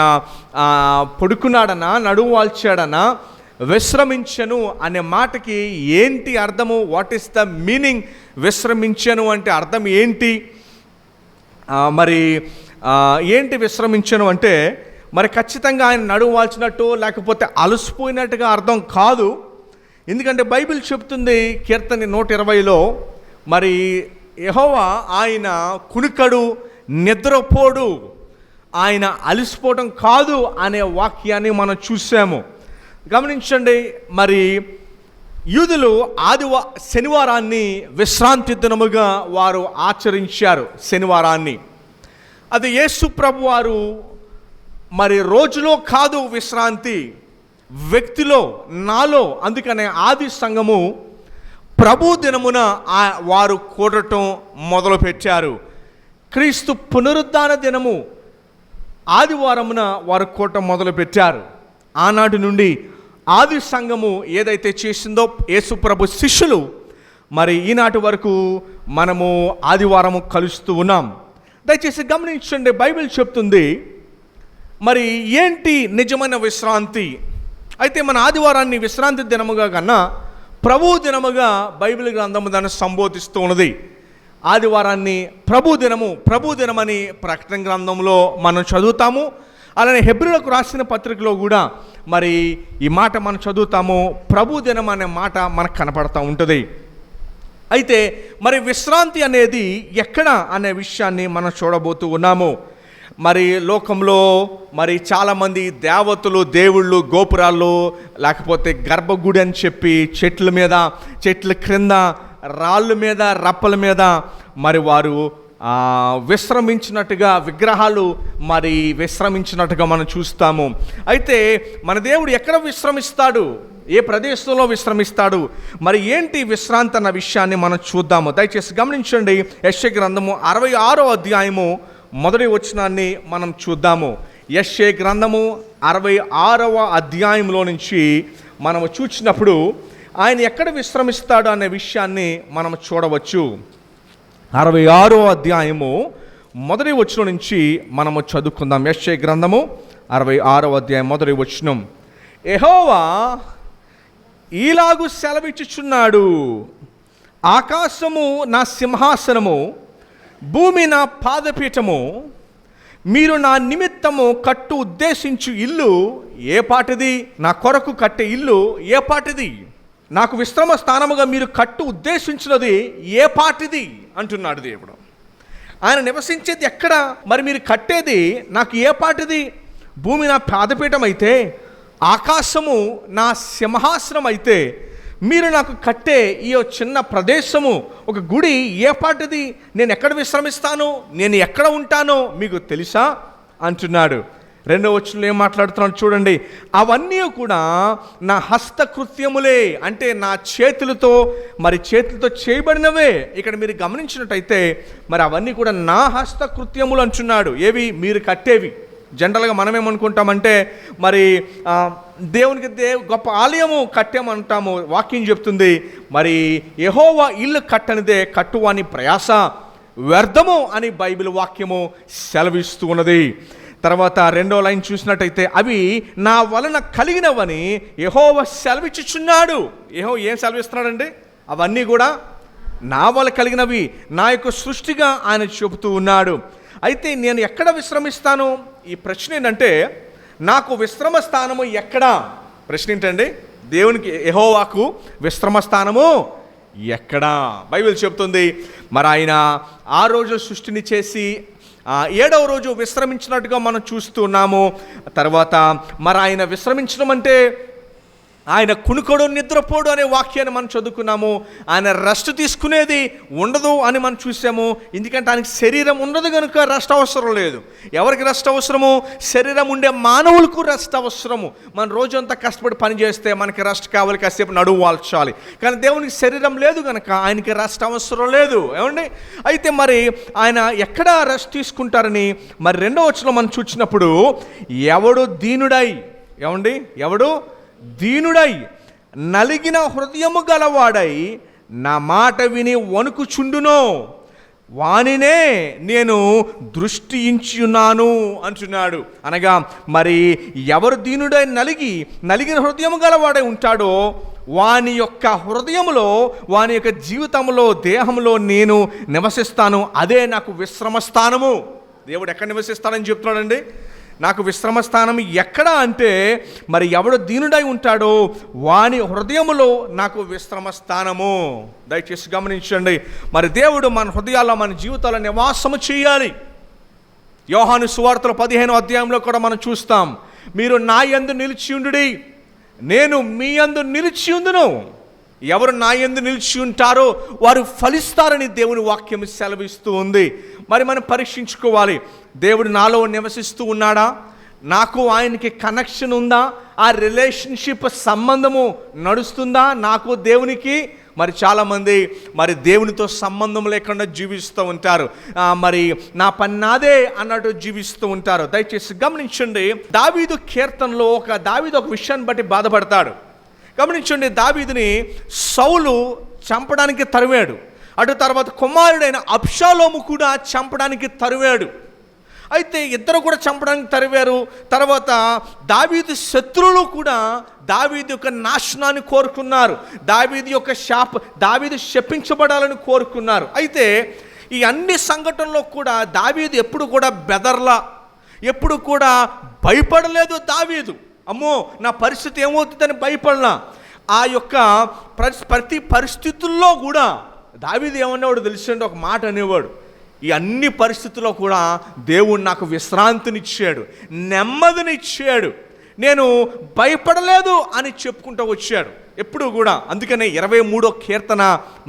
పడుకున్నాడనా, నడుము వాల్చాడనా? విశ్రమించెను అనే మాటకి ఏంటి అర్థము? What is the meaning? విశ్రమించెను అంటే అర్థం ఏంటి? మరి ఏంటి విశ్రమించెను అంటే, మరి ఖచ్చితంగా ఆయన నడుము వాల్చినట్టు లేకపోతే అలసిపోయినట్టుగా అర్థం కాదు. ఎందుకంటే బైబిల్ చెప్తుంది కీర్తన 120లో, మరి యెహోవా ఆయన కునికడు, నిద్రపోడు, ఆయన అలసిపోవడం కాదు అనే వాక్యాన్ని మనం చూసాము. గమనించండి, మరి యూదులు శనివారాన్ని విశ్రాంతి దినముగా వారు ఆచరించారు. శనివారాన్ని అది యేసు ప్రభు వారు మరి రోజులో కాదు విశ్రాంతి, వ్యక్తిలో, నాలో. అందుకనే ఆది సంఘము ప్రభు దినమున వారు కూడటం మొదలుపెట్టారు. క్రీస్తు పునరుద్ధాన దినము ఆదివారమున వారు కూడటం మొదలుపెట్టారు. ఆనాటి నుండి ఆది సంఘము ఏదైతే చేసిందో యేసు ప్రభు శిష్యులు, మరి ఈనాటి వరకు మనము ఆదివారము కలుస్తూ ఉన్నాం. దయచేసి గమనించండి, బైబిల్ చెప్తుంది మరి ఏంటి నిజమైన విశ్రాంతి. అయితే మన ఆదివారాన్ని విశ్రాంతి దినముగా కన్నా ప్రభు దినముగా బైబిల్ గ్రంథము దాన్ని సంబోధిస్తూ ఉన్నది. ఆదివారాన్ని ప్రభు దినమని ప్రకటన గ్రంథంలో మనం చదువుతాము. అలానే హెబ్రీయులకు రాసిన పత్రికలో కూడా మరి ఈ మాట మనం చదువుతాము. ప్రభు దినం అనే మాట మనకు కనపడతా ఉంటుంది. అయితే మరి విశ్రాంతి అనేది ఎక్కడ అనే విషయాన్ని మనం చూడబోతూ ఉన్నాము. మరి లోకంలో మరి చాలామంది దేవతలు, దేవుళ్ళు గోపురాల్లో, లేకపోతే గర్భగుడి అని చెప్పి చెట్ల క్రింద, రాళ్ళ మీద, రప్పల మీద మరి వారు విశ్రమించినట్టుగా, విగ్రహాలు మరి విశ్రమించినట్టుగా మనం చూస్తాము. అయితే మన దేవుడు ఎక్కడ విశ్రమిస్తాడు, ఏ ప్రదేశంలో విశ్రమిస్తాడు, మరి ఏంటి విశ్రాంతి అన్న విషయాన్ని మనం చూద్దాము. దయచేసి గమనించండి, యెషయా గ్రంథము 66వ అధ్యాయము 1వ వచనాన్ని మనం చూద్దాము. యెషయా గ్రంథము 66వ అధ్యాయంలో నుంచి మనము చూసినప్పుడు ఆయన ఎక్కడ విశ్రమిస్తాడు అనే విషయాన్ని మనం చూడవచ్చు. 66వ అధ్యాయము 1వ వచనం నుంచి మనము చదువుకుందాం. యెషయా గ్రంథము 66వ అధ్యాయం 1వ వచనం. యెహోవా ఈలాగు సెలవిచ్చుచున్నాడు, ఆకాశము నా సింహాసనము, భూమి నా పాదపీఠము. మీరు నా నిమిత్తము కట్టు ఉద్దేశించు ఇల్లు ఏ పాటిది? నా కొరకు కట్టే ఇల్లు ఏ పాటిది? నాకు విశ్రమ స్థానముగా మీరు కట్టు ఉద్దేశించినది ఏ పాటిది అంటున్నాడు దేవుడు. ఆయన నివసించేది ఎక్కడ? మరి మీరు కట్టేది నాకు ఏ పాటిది? భూమి నా పాదపీఠం అయితే, ఆకాశము నా సింహాసనం అయితే, మీరు నాకు కట్టే ఈ చిన్న ప్రదేశము, ఒక గుడి ఏ పాటిది? నేను ఎక్కడ విశ్రమిస్తాను, నేను ఎక్కడ ఉంటానో మీకు తెలుసా అంటున్నాడు. 2వ వచనంలో ఏం మాట్లాడుతున్నాడు చూడండి. అవన్నీ కూడా నా హస్తకృత్యములే, అంటే నా చేతులతో చేయబడినవే. ఇక్కడ మీరు గమనించినట్టయితే మరి అవన్నీ కూడా నా హస్తకృత్యములు అంటున్నాడు. ఏవి? మీరు కట్టేవి. జనరల్గా మనం ఏమనుకుంటామంటే మరి దేవునికి గొప్ప ఆలయము కట్టామంటాము. వాక్యం చెప్తుంది మరి యెహోవా ఇల్లు కట్టనిదే కట్టువాని ప్రయాస వ్యర్థము అని బైబిల్ వాక్యము సెలవిస్తూ ఉన్నది. తర్వాత రెండో లైన్ చూసినట్టయితే అవి నా వలన కలిగినవని యెహోవా సెలవిచ్చుచున్నాడు. ఏం సెలవిస్తున్నాడండి? అవన్నీ కూడా నా వల్ల కలిగినవి, నా యొక్క సృష్టిగా ఆయన చెబుతూ ఉన్నాడు. అయితే నేను ఎక్కడ విశ్రమిస్తాను? ఈ ప్రశ్న ఏంటంటే, నాకు విశ్రమ స్థానము ఎక్కడా? ప్రశ్న ఏంటండి? దేవునికి యెహోవాకు విశ్రమ స్థానము ఎక్కడా? బైబిల్ చెప్తుంది, మరి ఆయన 6 రోజుల సృష్టిని చేసి 7వ రోజు విశ్రమించినట్టుగా మనం చూస్తున్నాము. తర్వాత మరి ఆయన విశ్రమించడం అంటే ఆయన కునుకోడు నిద్రపోడు అనే వాక్యాన్ని మనం చదువుకున్నాము. ఆయన రెస్ట్ తీసుకునేది ఉండదు అని మనం చూసాము. ఎందుకంటే ఆయనకి శరీరం ఉండదు కనుక రెస్ట్ అవసరం లేదు. ఎవరికి రెస్ట్ అవసరము? శరీరం ఉండే మానవులకు రెస్ట్ అవసరము. మన రోజంతా కష్టపడి పని చేస్తే మనకి రెస్ట్ కావాలి, కాసేపు నడువు వాల్చాలి. కానీ దేవునికి శరీరం లేదు కనుక ఆయనకి రెస్ట్ అవసరం లేదు. ఏమండి? అయితే మరి ఆయన ఎక్కడ రెస్ట్ తీసుకుంటారని మరి 2వ వచనంలో మనం చూసినప్పుడు, ఎవడు దీనుడై, ఏమండి, ఎవడు దీనుడై నలిగిన హృదయము గలవాడై నా మాట విని వణుకుచుండునో వానినే నేను దృష్టి ఇంచున్నాను అంటున్నాడు. అనగా మరి ఎవరు దీనుడై నలిగిన హృదయము గలవాడై ఉంటాడో వాని యొక్క హృదయములో, వాని యొక్క జీవితంలో, దేహంలో నేను నివసిస్తాను. అదే నాకు విశ్రమ స్థానము. దేవుడు ఎక్కడ నివసిస్తానని చెప్తున్నాడండి? నాకు విశ్రమ స్థానం ఎక్కడ అంటే, మరి ఎవడు దీనుడై ఉంటాడో వాని హృదయములో నాకు విశ్రమ స్థానము. దయచేసి గమనించండి. మరి దేవుడు మన హృదయాల్లో, మన జీవితాల్లో నివాసము చేయాలి. యోహాను సువార్తలో 15వ అధ్యాయంలో కూడా మనం చూస్తాం, మీరు నా యందు నిలిచియుండుడి, నేను మీ యందు నిలిచియుందును. ఎవరు నా యందు నిలిచి ఉంటారో వారు ఫలిస్తారని దేవుని వాక్యం సెలవిస్తూ ఉంది. మరి మనం పరీక్షించుకోవాలి, దేవుడు నాలో నివసిస్తూ ఉన్నాడా? నాకు ఆయనకి కనెక్షన్ ఉందా? ఆ రిలేషన్షిప్ సంబంధము నడుస్తుందా నాకు దేవునికి? మరి చాలామంది మరి దేవునితో సంబంధం లేకుండా జీవిస్తూ ఉంటారు. మరి నా పని నాదే అన్నట్టు జీవిస్తూ ఉంటారు. దయచేసి గమనించండి, దావీదు కీర్తనలో దావీదు ఒక విషయాన్ని బట్టి బాధపడతాడు. గమనించండి, దావీదుని సౌలు చంపడానికి తరివాడు. అటు తర్వాత కుమారుడైన అబ్షాలోము కూడా చంపడానికి తరివాడు. అయితే ఇద్దరు కూడా చంపడానికి తరివారు. తర్వాత దావీదు శత్రువులు కూడా దావీదు యొక్క నాశనాన్ని కోరుకున్నారు. దావీదు శపించబడాలని కోరుకున్నారు. అయితే ఈ అన్ని సంఘటనలో కూడా దావీదు ఎప్పుడు కూడా బెదర్లా, ఎప్పుడు కూడా భయపడలేదు. దావీదు అమ్మో నా పరిస్థితి ఏమవుతుందని భయపడలా. ఆ యొక్క ప్రతి పరిస్థితుల్లో కూడా దావీదు ఏమనేవాడు తెలుసండి? ఒక మాట అనేవాడు, ఈ అన్ని పరిస్థితుల్లో కూడా దేవుడు నాకు విశ్రాంతినిచ్చాడు, నెమ్మదినిచ్చాడు, నేను భయపడలేదు అని చెప్పుకుంటూ వచ్చాడు ఎప్పుడు కూడా. అందుకనే 23వ కీర్తన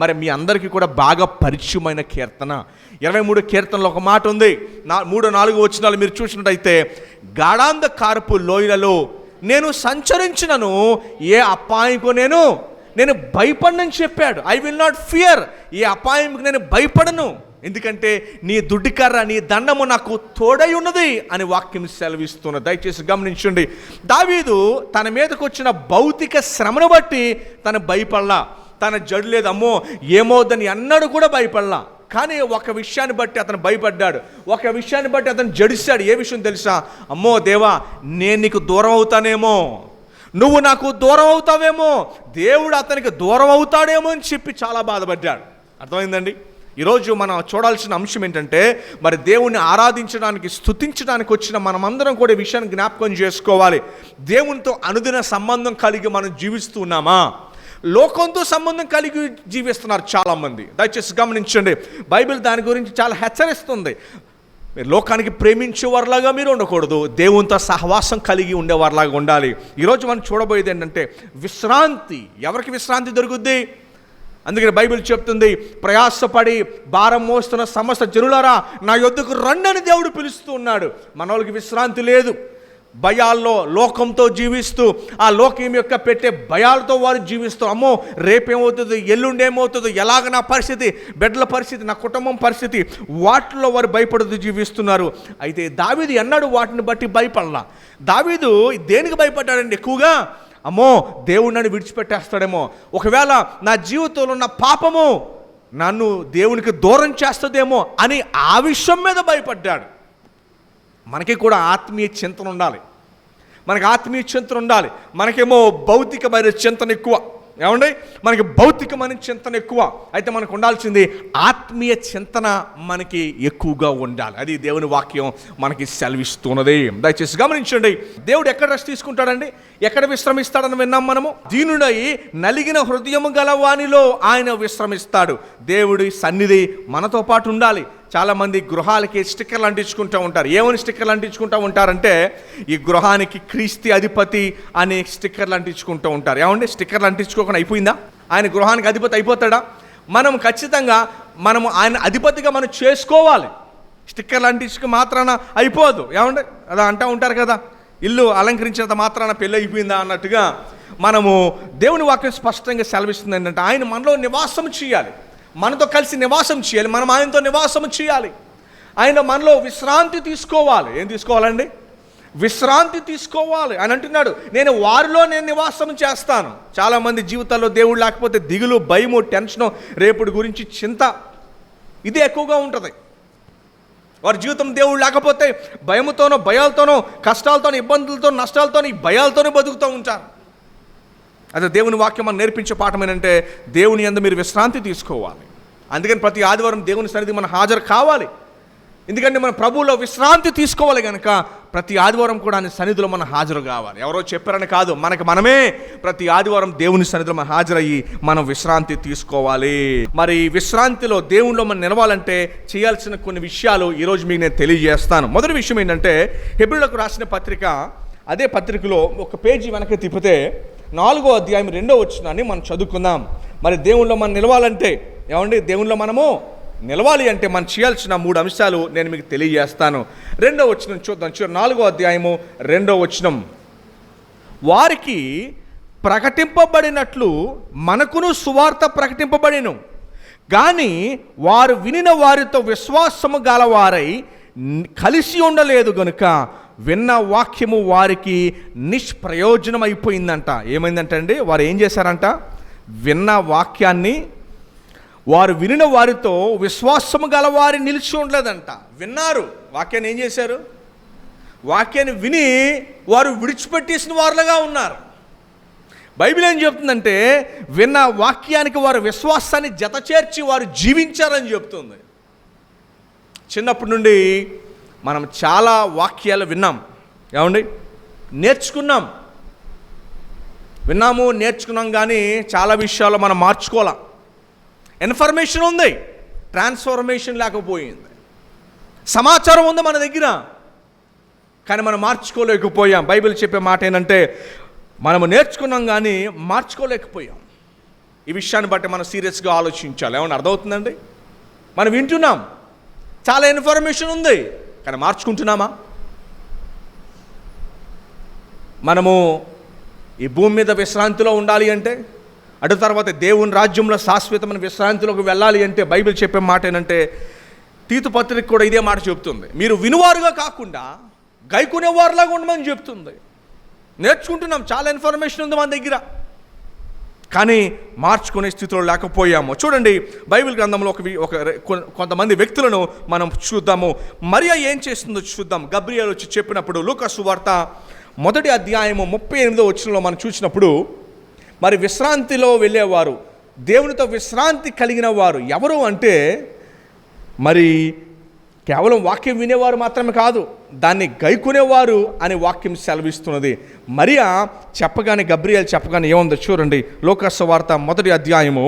మరి మీ అందరికీ కూడా బాగా పరిచయమైన కీర్తన. 23వ కీర్తనలో ఒక మాట ఉంది, 3-4 వచనాలు మీరు చూసినట్టయితే, గాఢాంధకారపు లోయలలో నేను సంచరించినను ఏ అపాయంకు నేను భయపడనని చెప్పాడు. I will not fear. ఏ అపాయంకు నేను భయపడను, ఎందుకంటే నీ దుడ్డికర్ర, నీ దండము నాకు తోడై ఉన్నది అని వాక్యం సెలవిస్తున్నది. దయచేసి గమనించండి, దావీదు తన మీదకు వచ్చిన భౌతిక శ్రమను బట్టి తను భయపడలా, తన జడు లేదు, అమ్మో ఏమవుద్దని అన్నాడు కూడా భయపడలా. కానీ ఒక విషయాన్ని బట్టి అతను భయపడ్డాడు, ఒక విషయాన్ని బట్టి అతను జడిశాడు. ఏ విషయం తెలుసా? అమ్మో దేవా, నేను నీకు దూరం అవుతానేమో, నువ్వు నాకు దూరం అవుతావేమో, దేవుడు అతనికి దూరం అవుతాడేమో అని చెప్పి చాలా బాధపడ్డాడు. అర్థమైందండి? ఈరోజు మనం చూడాల్సిన అంశం ఏంటంటే, మరి దేవుణ్ణి ఆరాధించడానికి, స్తుతించడానికి వచ్చిన మనమందరం కూడా ఈ విషయాన్ని జ్ఞాపకం చేసుకోవాలి. దేవునితో అనుదిన సంబంధం కలిగి మనం జీవిస్తూ ఉన్నామా? లోకంతో సంబంధం కలిగి జీవిస్తున్నారు చాలామంది. దయచేసి గమనించండి, బైబిల్ దాని గురించి చాలా హెచ్చరిస్తుంది. మీరు లోకానికి ప్రేమించేవారిలాగా మీరు ఉండకూడదు, దేవునితో సహవాసం కలిగి ఉండేవారిలాగా ఉండాలి. ఈరోజు మనం చూడబోయేది ఏంటంటే విశ్రాంతి. ఎవరికి విశ్రాంతి దొరుకుద్ది? అందుకని బైబిల్ చెప్తుంది, ప్రయాసపడి భారం మోస్తున్న సమస్త జనులారా నా యొద్దకు రండి అని దేవుడు పిలుస్తూ ఉన్నాడు. మన వాళ్ళకి విశ్రాంతి లేదు. భయాల్లో, లోకంతో జీవిస్తూ, ఆ లోకం యొక్క పెట్టే భయాలతో వారు జీవిస్తూ, అమ్మో రేపేమవుతుంది, ఎల్లుండి ఏమవుతుందో, ఎలాగ నా పరిస్థితి, బిడ్డల పరిస్థితి, నా కుటుంబం పరిస్థితి, వాటిలో వారు భయపడుతూ జీవిస్తున్నారు. అయితే దావీదు ఎన్నడూ వాటిని బట్టి భయపడలా. దావీదు దేనికి భయపడ్డాడండి ఎక్కువగా? అమ్మో దేవుడు నన్ను విడిచిపెట్టేస్తాడేమో, ఒకవేళ నా జీవితంలో ఉన్న పాపము నన్ను దేవునికి దూరం చేస్తుందేమో అని ఆ విషయం మీద భయపడ్డాడు. మనకి కూడా ఆత్మీయ చింతన ఉండాలి. మనకి ఆత్మీయ చింతన ఉండాలి. మనకేమో భౌతికమైన చింతన ఎక్కువ. ఏమండి, మనకి భౌతికమైన చింతన ఎక్కువ. అయితే మనకు ఉండాల్సింది ఆత్మీయ చింతన మనకి ఎక్కువగా ఉండాలి. అది దేవుని వాక్యం మనకి సెలవిస్తున్నది. దయచేసి గమనించండి, దేవుడు ఎక్కడ రెస్ట్ తీసుకుంటాడండి, ఎక్కడ విశ్రమిస్తాడని విన్నాం మనము. దీనుడై నలిగిన హృదయము గల వానిలో ఆయన విశ్రమిస్తాడు. దేవుడి సన్నిధి మనతో పాటు ఉండాలి. చాలామంది గృహాలకి స్టిక్కర్లు అంటించుకుంటూ ఉంటారు. ఏమని స్టిక్కర్లు అంటించుకుంటూ ఉంటారంటే, ఈ గృహానికి క్రీస్తు అధిపతి అనే స్టిక్కర్లు అంటించుకుంటూ ఉంటారు. ఏమండి, స్టిక్కర్లు అంటించుకోకుండా అయిపోయిందా? ఆయన గృహానికి అధిపతి అయిపోతాడా? మనం ఖచ్చితంగా ఆయన అధిపతిగా మనం చేసుకోవాలి. స్టిక్కర్లు అంటించుకు మాత్రాన అయిపోదు. ఏమండి, అలా అంటూ ఉంటారు కదా, ఇల్లు అలంకరించినంత మాత్రాన పెళ్ళి అయిపోయిందా అన్నట్టుగా. మనము దేవుని వాక్యం స్పష్టంగా సెలవిస్తుంది ఏంటంటే, ఆయన మనలో నివాసం చేయాలి, మనతో కలిసి నివాసం చేయాలి, మనం ఆయనతో నివాసం చేయాలి. ఆయన మనలో విశ్రాంతి తీసుకోవాలి. ఏం తీసుకోవాలండి? విశ్రాంతి తీసుకోవాలి. ఆయన అంటున్నాడు, నేను వారిలో నివాసం చేస్తాను. చాలామంది జీవితాల్లో దేవుడు లేకపోతే దిగులు, భయము, టెన్షను, రేపటి గురించి చింత ఇదే ఎక్కువగా ఉంటుంది. వారి జీవితం దేవుడు లేకపోతే భయముతోనో, భయాలతోనో, కష్టాలతోనో, ఇబ్బందులతో, నష్టాలతో, ఈ భయాలతోనే బతుకుతూ ఉంటారు. అదే దేవుని వాక్యం మనం నేర్పించే పాఠం ఏంటంటే, దేవుని యందు మీరు విశ్రాంతి తీసుకోవాలి. అందుకని ప్రతి ఆదివారం దేవుని సన్నిధి మనం హాజరు కావాలి. ఎందుకంటే మన ప్రభువులో విశ్రాంతి తీసుకోవాలి కనుక ప్రతి ఆదివారం కూడా ఆయన సన్నిధిలో మనం హాజరు కావాలి. ఎవరో చెప్పారని కాదు, మనమే ప్రతి ఆదివారం దేవుని సన్నిధిలో మనం హాజరయ్యి మనం విశ్రాంతి తీసుకోవాలి. మరి విశ్రాంతిలో దేవునిలో మనం నిలవాలంటే చేయాల్సిన కొన్ని విషయాలు ఈరోజు మీకు నేను తెలియజేస్తాను. మొదటి విషయం ఏంటంటే, హెబ్రీయులకు రాసిన పత్రిక, అదే పత్రికలో ఒక పేజీ వెనక్కి తిప్పితే 4వ అధ్యాయం 2వ వచనాన్ని మనం చదువుకుందాం. మరి దేవునిలో మనం నిలవాలంటే, ఏమండి, దేవునిలో మనము నిలవాలి అంటే మనం చేయాల్సిన 3 అంశాలు నేను మీకు తెలియజేస్తాను. 2వ వచనం చూద్దాం. 4వ అధ్యాయము 2వ వచనం, వారికి ప్రకటింపబడినట్లు మనకును సువార్త ప్రకటింపబడిను, కానీ వారు వినిన వారితో విశ్వాసము గలవారై కలిసి ఉండలేదు గనుక విన్న వాక్యము వారికి నిష్ప్రయోజనం అయిపోయిందంట. ఏమైందంటే అండి, వారు ఏం చేశారంట, విన్న వాక్యాన్ని వారు వినిన వారితో విశ్వాసము గల వారి నిలిచి ఉండలేదంట. విన్నారు వాక్యాన్ని, ఏం చేశారు, వాక్యాన్ని విని వారు విడిచిపెట్టేసిన వారులుగా ఉన్నారు. బైబిల్ ఏం చెప్తుందంటే, విన్న వాక్యానికి వారు విశ్వాసాన్ని జత చేర్చి వారు జీవించారని చెప్తుంది. చిన్నప్పటి నుండి మనం చాలా వాక్యాలు విన్నాం, ఏమండి, నేర్చుకున్నాం, విన్నాము, నేర్చుకున్నాం, కానీ చాలా విషయాలు మనం మార్చుకోవాలా. ఇన్ఫర్మేషన్ ఉంది, ట్రాన్స్ఫర్మేషన్ లేకపోయింది. సమాచారం ఉంది మన దగ్గర, కానీ మనం మార్చుకోలేకపోయాం. బైబిల్ చెప్పే మాట ఏంటంటే, మనము నేర్చుకున్నాం కానీ మార్చుకోలేకపోయాం. ఈ విషయాన్ని బట్టి మనం సీరియస్గా ఆలోచించాలి. ఏమన్నా అర్థమవుతుందండి? మనం వింటున్నాం, చాలా ఇన్ఫర్మేషన్ ఉంది, కానీ మార్చుకుంటున్నామా? మనము ఈ భూమి మీద విశ్రాంతిలో ఉండాలి అంటే, అటు తర్వాత దేవుని రాజ్యంలో శాశ్వతమైన విశ్రాంతిలోకి వెళ్ళాలి అంటే, బైబిల్ చెప్పే మాట ఏంటంటే, తీతు పత్రిక కూడా ఇదే మాట చెప్తుంది. మీరు వినువారుగా కాకుండా గైకునేవారులాగా ఉండమని చెప్తుంది. నేర్చుకుంటున్నాం, చాలా ఇన్ఫర్మేషన్ ఉంది మన దగ్గర, కానీ మార్చుకునే స్థితిలో లేకపోయాము. చూడండి, బైబిల్ గ్రంథంలో కొంతమంది వ్యక్తులను మనం చూద్దాము. మరియా ఏం చేస్తుందో చూద్దాం. గబ్రియేలు వచ్చి చెప్పినప్పుడు, లూకా సువార్త 1వ అధ్యాయము 38వ వచనంలో మనం చూసినప్పుడు, మరి విశ్రాంతిలో వెళ్ళేవారు, దేవునితో విశ్రాంతి కలిగిన వారు ఎవరు అంటే, మరి కేవలం వాక్యం వినేవారు మాత్రమే కాదు, దాన్ని గైకునేవారు అనే వాక్యం సెలవిస్తున్నది. మరియా చెప్పగానే, గబ్రియేలు చెప్పగానే ఏముందో చూడండి. లూకా సువార్త 1వ అధ్యాయము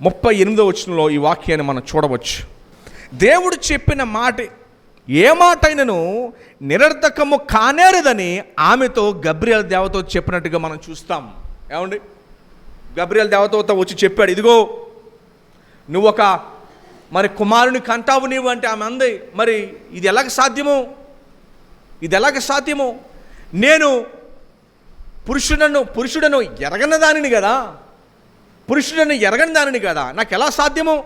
38వ వచనంలో ఈ వాక్యాన్ని మనం చూడవచ్చు. దేవుడు చెప్పిన మాట ఏ మాట అయినను నిరర్థకము కానేరదని ఆమెతో గబ్రియేలు దేవతో చెప్పినట్టుగా మనం చూస్తాం. ఏమండి, గబ్రియేలు దేవతతో వచ్చి చెప్పాడు, ఇదిగో నువ్వు ఒక మరి కుమారుని కంటావు నీవు అంటే, ఆమె అంది, మరి ఇది ఎలాగ సాధ్యము, నేను పురుషుడను ఎరగని దానిని కదా, నాకు ఎలా సాధ్యము?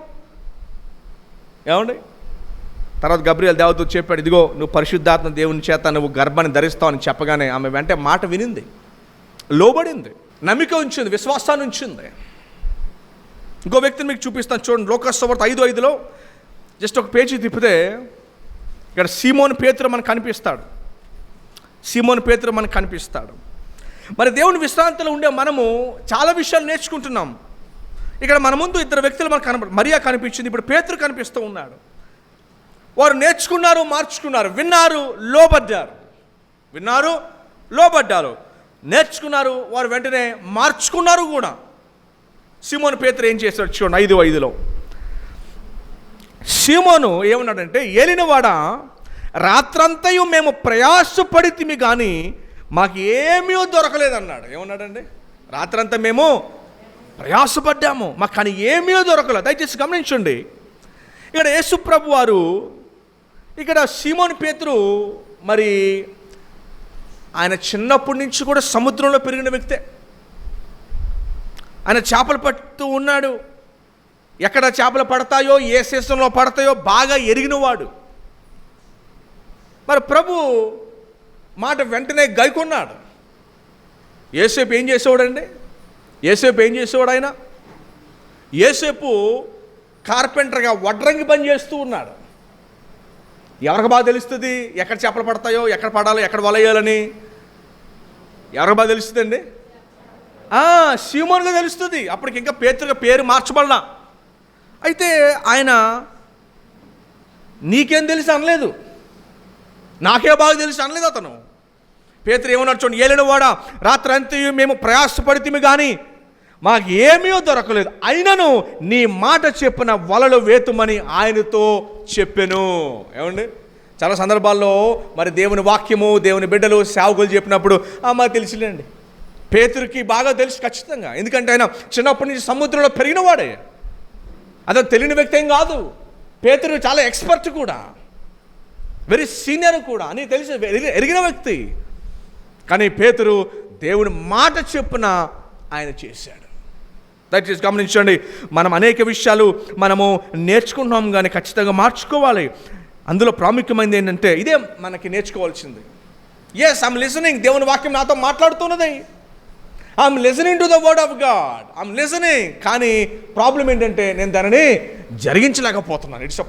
ఏమండి, తర్వాత గబ్రియేలు దేవతో చెప్పాడు, ఇదిగో నువ్వు పరిశుద్ధాత్మ దేవుని చేత నువ్వు గర్భాన్ని ధరిస్తావని చెప్పగానే ఆమె వెంటనే మాట వినింది, లోబడింది, నమ్మిక ఉంచింది, విశ్వాసాన్ని ఉంచింది. ఇంకో వ్యక్తిని మీకు చూపిస్తాను చూడండి. లూకా సువార్త 5:5లో జస్ట్ ఒక పేజీ తిప్పితే ఇక్కడ సీమోను పేతురు మనకు కనిపిస్తాడు. సీమోను పేతురు మనకు కనిపిస్తాడు. మరి దేవుని విశ్రాంతిలో ఉండే మనము చాలా విషయాలు నేర్చుకుంటున్నాం. ఇక్కడ మన ముందు ఇద్దరు వ్యక్తులు మనకు మరియా కనిపించింది, ఇప్పుడు పేతురు కనిపిస్తూ ఉన్నాడు. వారు నేర్చుకున్నారు, మార్చుకున్నారు, విన్నారు, లోబడ్డారు, నేర్చుకున్నారు, వారు వెంటనే మార్చుకున్నారు కూడా. సీమోను పేతురు ఏం చేశాడు చూడండి, 5:5. సీమోను ఏమన్నాడంటే, ఏలినవాడా, రాత్రంతయు మేము ప్రయాసపడితిమి కానీ మాకు ఏమీ దొరకలేదన్నాడు. ఏమన్నాడండి? రాత్రంతా మేము ప్రయాసపడ్డాము, మాకు కానీ ఏమీ దొరకలేదు. దయచేసి గమనించండి, ఇక్కడ యేసు ప్రభు వారు ఇక్కడ సీమోను పేతురు మరి ఆయన చిన్నప్పటి నుంచి కూడా సముద్రంలో పెరిగిన వ్యక్తే. ఆయన చేపలు పడుతూ ఉన్నాడు. ఎక్కడ చేపలు పడతాయో, ఏ సీజన్లో పడతాయో బాగా ఎరిగినవాడు. మరి ప్రభు మాట వెంటనే గైకొన్నాడు. యేసేపు ఏం చేసేవాడండి? ఆయన యేసేపు కార్పెంటర్గా వడ్రంగి పని చేస్తూ ఉన్నాడు. ఎవరికి బాగా తెలుస్తుంది ఎక్కడ చేపలు పడతాయో, ఎక్కడ పడాలో, ఎక్కడ వలయాలని? ఎవరికి బాగా తెలుస్తుందండి? సీమోనుగా తెలుస్తుంది. అప్పటికి ఇంకా పేతురుగా పేరు మార్చబడలా. అయితే ఆయన నీకేం తెలుసు అనలేదు, నాకే బాగా తెలుసు అనలేదు అతను. పేతురు ఏమన్నాడు చూడండి, ఏలినవాడా, రాత్రంతా మేము ప్రయాసపడితిమి కానీ మాకు ఏమీ దొరకలేదు, అయినను నీ మాట చెప్పిన వలలు వేతుమని ఆయనతో చెప్పెను. ఏమండి, చాలా సందర్భాల్లో మరి దేవుని వాక్యము, దేవుని బిడ్డలు, సేవకులు చెప్పినప్పుడు మాకు తెలిసిలేండి. పేతురుకి బాగా తెలుసు ఖచ్చితంగా, ఎందుకంటే ఆయన చిన్నప్పటి నుంచి సముద్రంలో పెరిగినవాడే. అతను తెలియని వ్యక్తి ఏం కాదు. పేతురు చాలా ఎక్స్పర్ట్ కూడా, వెరీ సీనియర్ కూడా అని తెలిసి ఎరిగిన వ్యక్తి. కానీ పేతురు దేవుని మాట చెప్పున ఆయన చేశాడు. దయచేసి గమనించండి, మనం అనేక విషయాలు మనము నేర్చుకుంటున్నాం కానీ ఖచ్చితంగా మార్చుకోవాలి. అందులో ప్రాముఖ్యమైనది ఏంటంటే ఇదే మనకి నేర్చుకోవాల్సింది. ఎస్, ఐఎమ్ లిసనింగ్, దేవుని వాక్యం నాతో మాట్లాడుతున్నది. I'm listening to the word of God, I'm listening. కానీ ప్రాబ్లం ఏంటంటే నేను దానిని జరిగించలేకపోతున్నాను. ఇట్స్ అ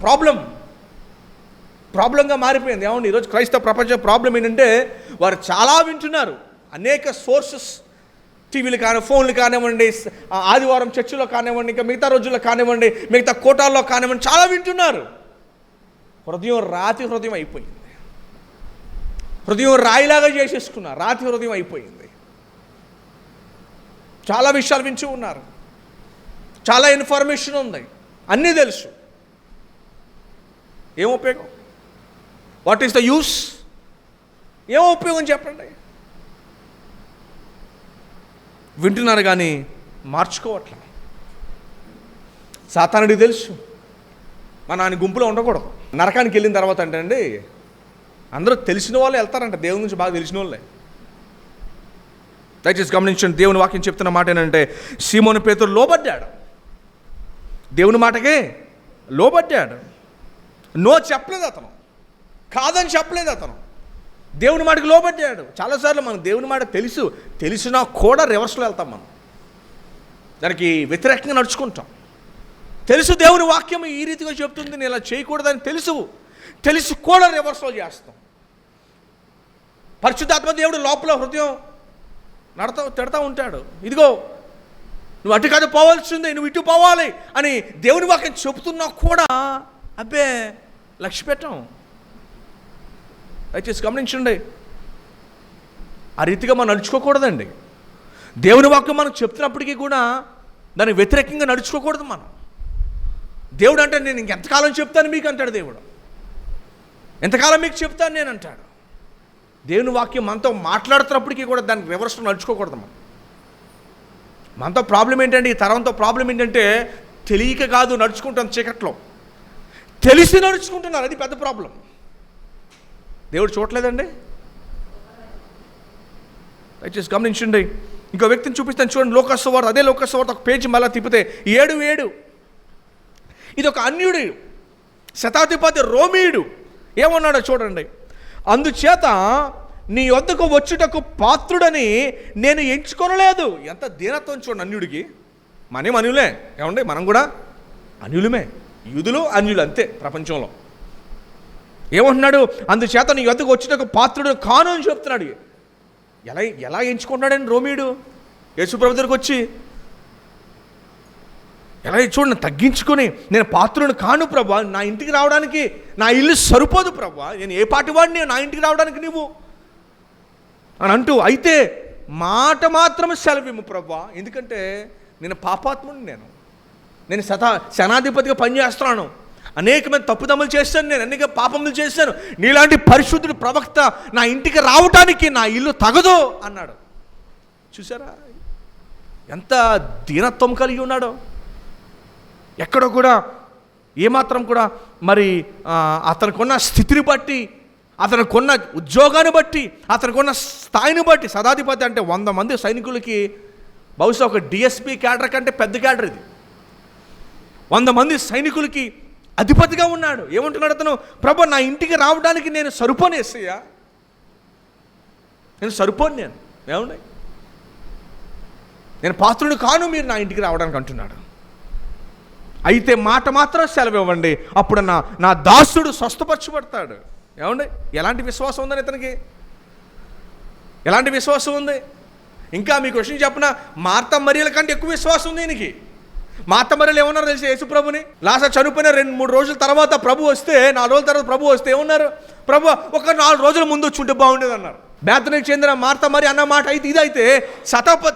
ప్రాబ్లంగా మారిపోయింది. ఏమండి, ఈరోజు క్రైస్తవ ప్రపంచం ప్రాబ్లం ఏంటంటే వారు చాలా వింటున్నారు, అనేక సోర్సెస్, టీవీలు కానీ, ఫోన్లు కానివ్వండి, ఆదివారం చర్చిలో కానివ్వండి, ఇంకా మిగతా రోజుల్లో కానివ్వండి, మిగతా కోటాల్లో కానివ్వండి, చాలా వింటున్నారు. హృదయం రాతి హృదయం అయిపోయింది. హృదయం రాయిలాగా చేసేసుకున్నారు, రాతి హృదయం అయిపోయింది. చాలా విషయాలు వింటూ ఉన్నారు, చాలా ఇన్ఫర్మేషన్ ఉంది, అన్నీ తెలుసు. ఏం ఉపయోగం? What is the use? ఏం ఉపయోగం చెప్పండి? వింటున్నారు కానీ మార్చుకోవట్లే. సాతానుడికి తెలుసు మన ఆయన గుంపులో ఉండకూడదు. నరకానికి వెళ్ళిన తర్వాత అంటే అండి అందరూ తెలిసిన వాళ్ళే వెళ్తారంట, దేవుని గురించి బాగా తెలిసిన వాళ్ళే. దయచేసి గమనించండి, దేవుని వాక్యం చెప్తున్న మాట ఏంటంటే సీమోను పేతురు లోబడ్డాడు, దేవుని మాటకే లోబడ్డాడు. నో చెప్పలేదు అతను, కాదని చెప్పలేదు అతను, దేవుని మాటకి లోబడ్డాడు. చాలాసార్లు మనం దేవుని మాట తెలిసినా కూడా రివర్స్లో వెళ్తాం. మనం దానికి వ్యతిరేకంగా నడుచుకుంటాం. తెలుసు దేవుని వాక్యం ఈ రీతిగా చెప్తుంది, నేను ఇలా చేయకూడదని తెలిసి కూడా రివర్స్లో చేస్తాం. పరిశుద్ధాత్మ దేవుడు లోపల హృదయం తిడతా ఉంటాడు, ఇదిగో నువ్వు అటు కాదు పోవాల్సిందే, నువ్వు ఇటు పోవాలి అని దేవుని వాక్యం చెబుతున్నా కూడా అబ్బే లక్ష్య పెట్టాం. దయచేసి గమనించండి, ఆ రీతిగా మనం నడుచుకోకూడదండి. దేవుని వాక్యం మనకు చెప్తున్నప్పటికీ కూడా దానికి వ్యతిరేకంగా నడుచుకోకూడదు. మనం దేవుడు అంటే నేను ఇంకెంతకాలం చెప్తాను మీకు అంటాడు దేవుడు, ఎంతకాలం మీకు చెప్తాను నేను అంటాడు. దేవుని వాక్యం మనతో మాట్లాడుతున్నప్పటికీ కూడా దానికి రివర్స్లో నడుచుకోకూడదు. మనతో ప్రాబ్లం ఏంటంటే, ఈ తరంతో ప్రాబ్లం ఏంటంటే తెలియక కాదు నడుచుకుంటాం, చీకట్లో తెలిసి నడుచుకుంటున్నారు, అది పెద్ద ప్రాబ్లం. దేవుడు చూడలేదండి. దయచేసి గమనించండి, ఇంకో వ్యక్తిని చూపిస్తాను చూడండి, లోకాసు వార్త, అదే లోకాసు వార్త ఒక పేజీ మళ్ళీ తిప్పితే 7:7. ఇది ఒక అన్యుడు, శతాధిపతి రోమీయుడు ఏమన్నాడో చూడండి. అందుచేత నీ వద్దకు వచ్చుటకు పాత్రుడని నేను ఎంచుకొనలేదు. ఎంత దీనత్వం చూడండి అన్యుడికి. మనం అన్యులే, ఏమండి, మనం కూడా అన్యులమే. యూదులు అన్యులు అంతే ప్రపంచంలో. ఏమంటున్నాడు? అందుచేత నీ యొద్దకు వచ్చిన పాత్రుడు కాను అని చెప్తున్నాడు. ఎలా ఎంచుకుంటున్నాడని రోమీయుడు యేసుప్రభు దగ్గరికి వచ్చి ఎలా చూడండి, తగ్గించుకొని నేను పాత్రుడు కాను ప్రభా, నా ఇంటికి రావడానికి నా ఇల్లు సరిపోదు ప్రభా, నేను ఏ పాటి వాడిని నా ఇంటికి రావడానికి నీవు అని అంటూ, అయితే మాట మాత్రమే సెలవిమ్ము ప్రభా, ఎందుకంటే నేను పాపాత్ముడిని, నేను శనాధిపతిగా పనిచేస్తున్నాను, అనేకమైన తప్పుదమ్ములు చేశాను, నేను అనేక పాపములు చేశాను, నీలాంటి పరిశుద్ధుడు ప్రవక్త నా ఇంటికి రావడానికి నా ఇల్లు తగదు అన్నాడు. చూసారా ఎంత దీనత్వం కలిగి ఉన్నాడో. ఎక్కడ కూడా ఏమాత్రం కూడా మరి అతనికున్న స్థితిని బట్టి, అతనికున్న ఉద్యోగాన్ని బట్టి, అతనికున్న స్థాయిని బట్టి, శతాధిపతి అంటే 100 మంది సైనికులకి బహుశా ఒక డిఎస్పీ క్యాడర్ కంటే పెద్ద క్యాడర్ ఇది. 100 మంది సైనికులకి అధిపతిగా ఉన్నాడు. ఏమంటున్నాడు అతను? ప్రభు, నా ఇంటికి రావడానికి నేను సరిపోను యేసయ్యా, నేను సరిపోను, ఏమండి, నేను పాత్రుడు కాను మీరు నా ఇంటికి రావడానికి అంటున్నాడు. అయితే మాట మాత్రం సెలవు ఇవ్వండి, అప్పుడు నా దాసుడు స్వస్థపరచబడతాడు. ఏమండి, ఎలాంటి విశ్వాసం ఉందని ఇతనికి? ఎలాంటి విశ్వాసం ఉంది? ఇంకా మీకు విషయం చెప్పిన, మార్త మరియల కంటే ఎక్కువ విశ్వాసం ఉంది ఈయనకి. మార్త మరియలు ఏమన్నారు తెలిసి యేసుప్రభుని? లాజరు చనిపోయిన 2-3 రోజుల తర్వాత ప్రభు వస్తే, 4 రోజుల తర్వాత ప్రభు వస్తే ఏమన్నారు? ప్రభు, ఒక 4 రోజుల ముందు వచ్చుంటే బాగుండేది అన్నారు. బేతనీకి చెందిన మార్త మరి అన్న మాట అయితే ఇదైతే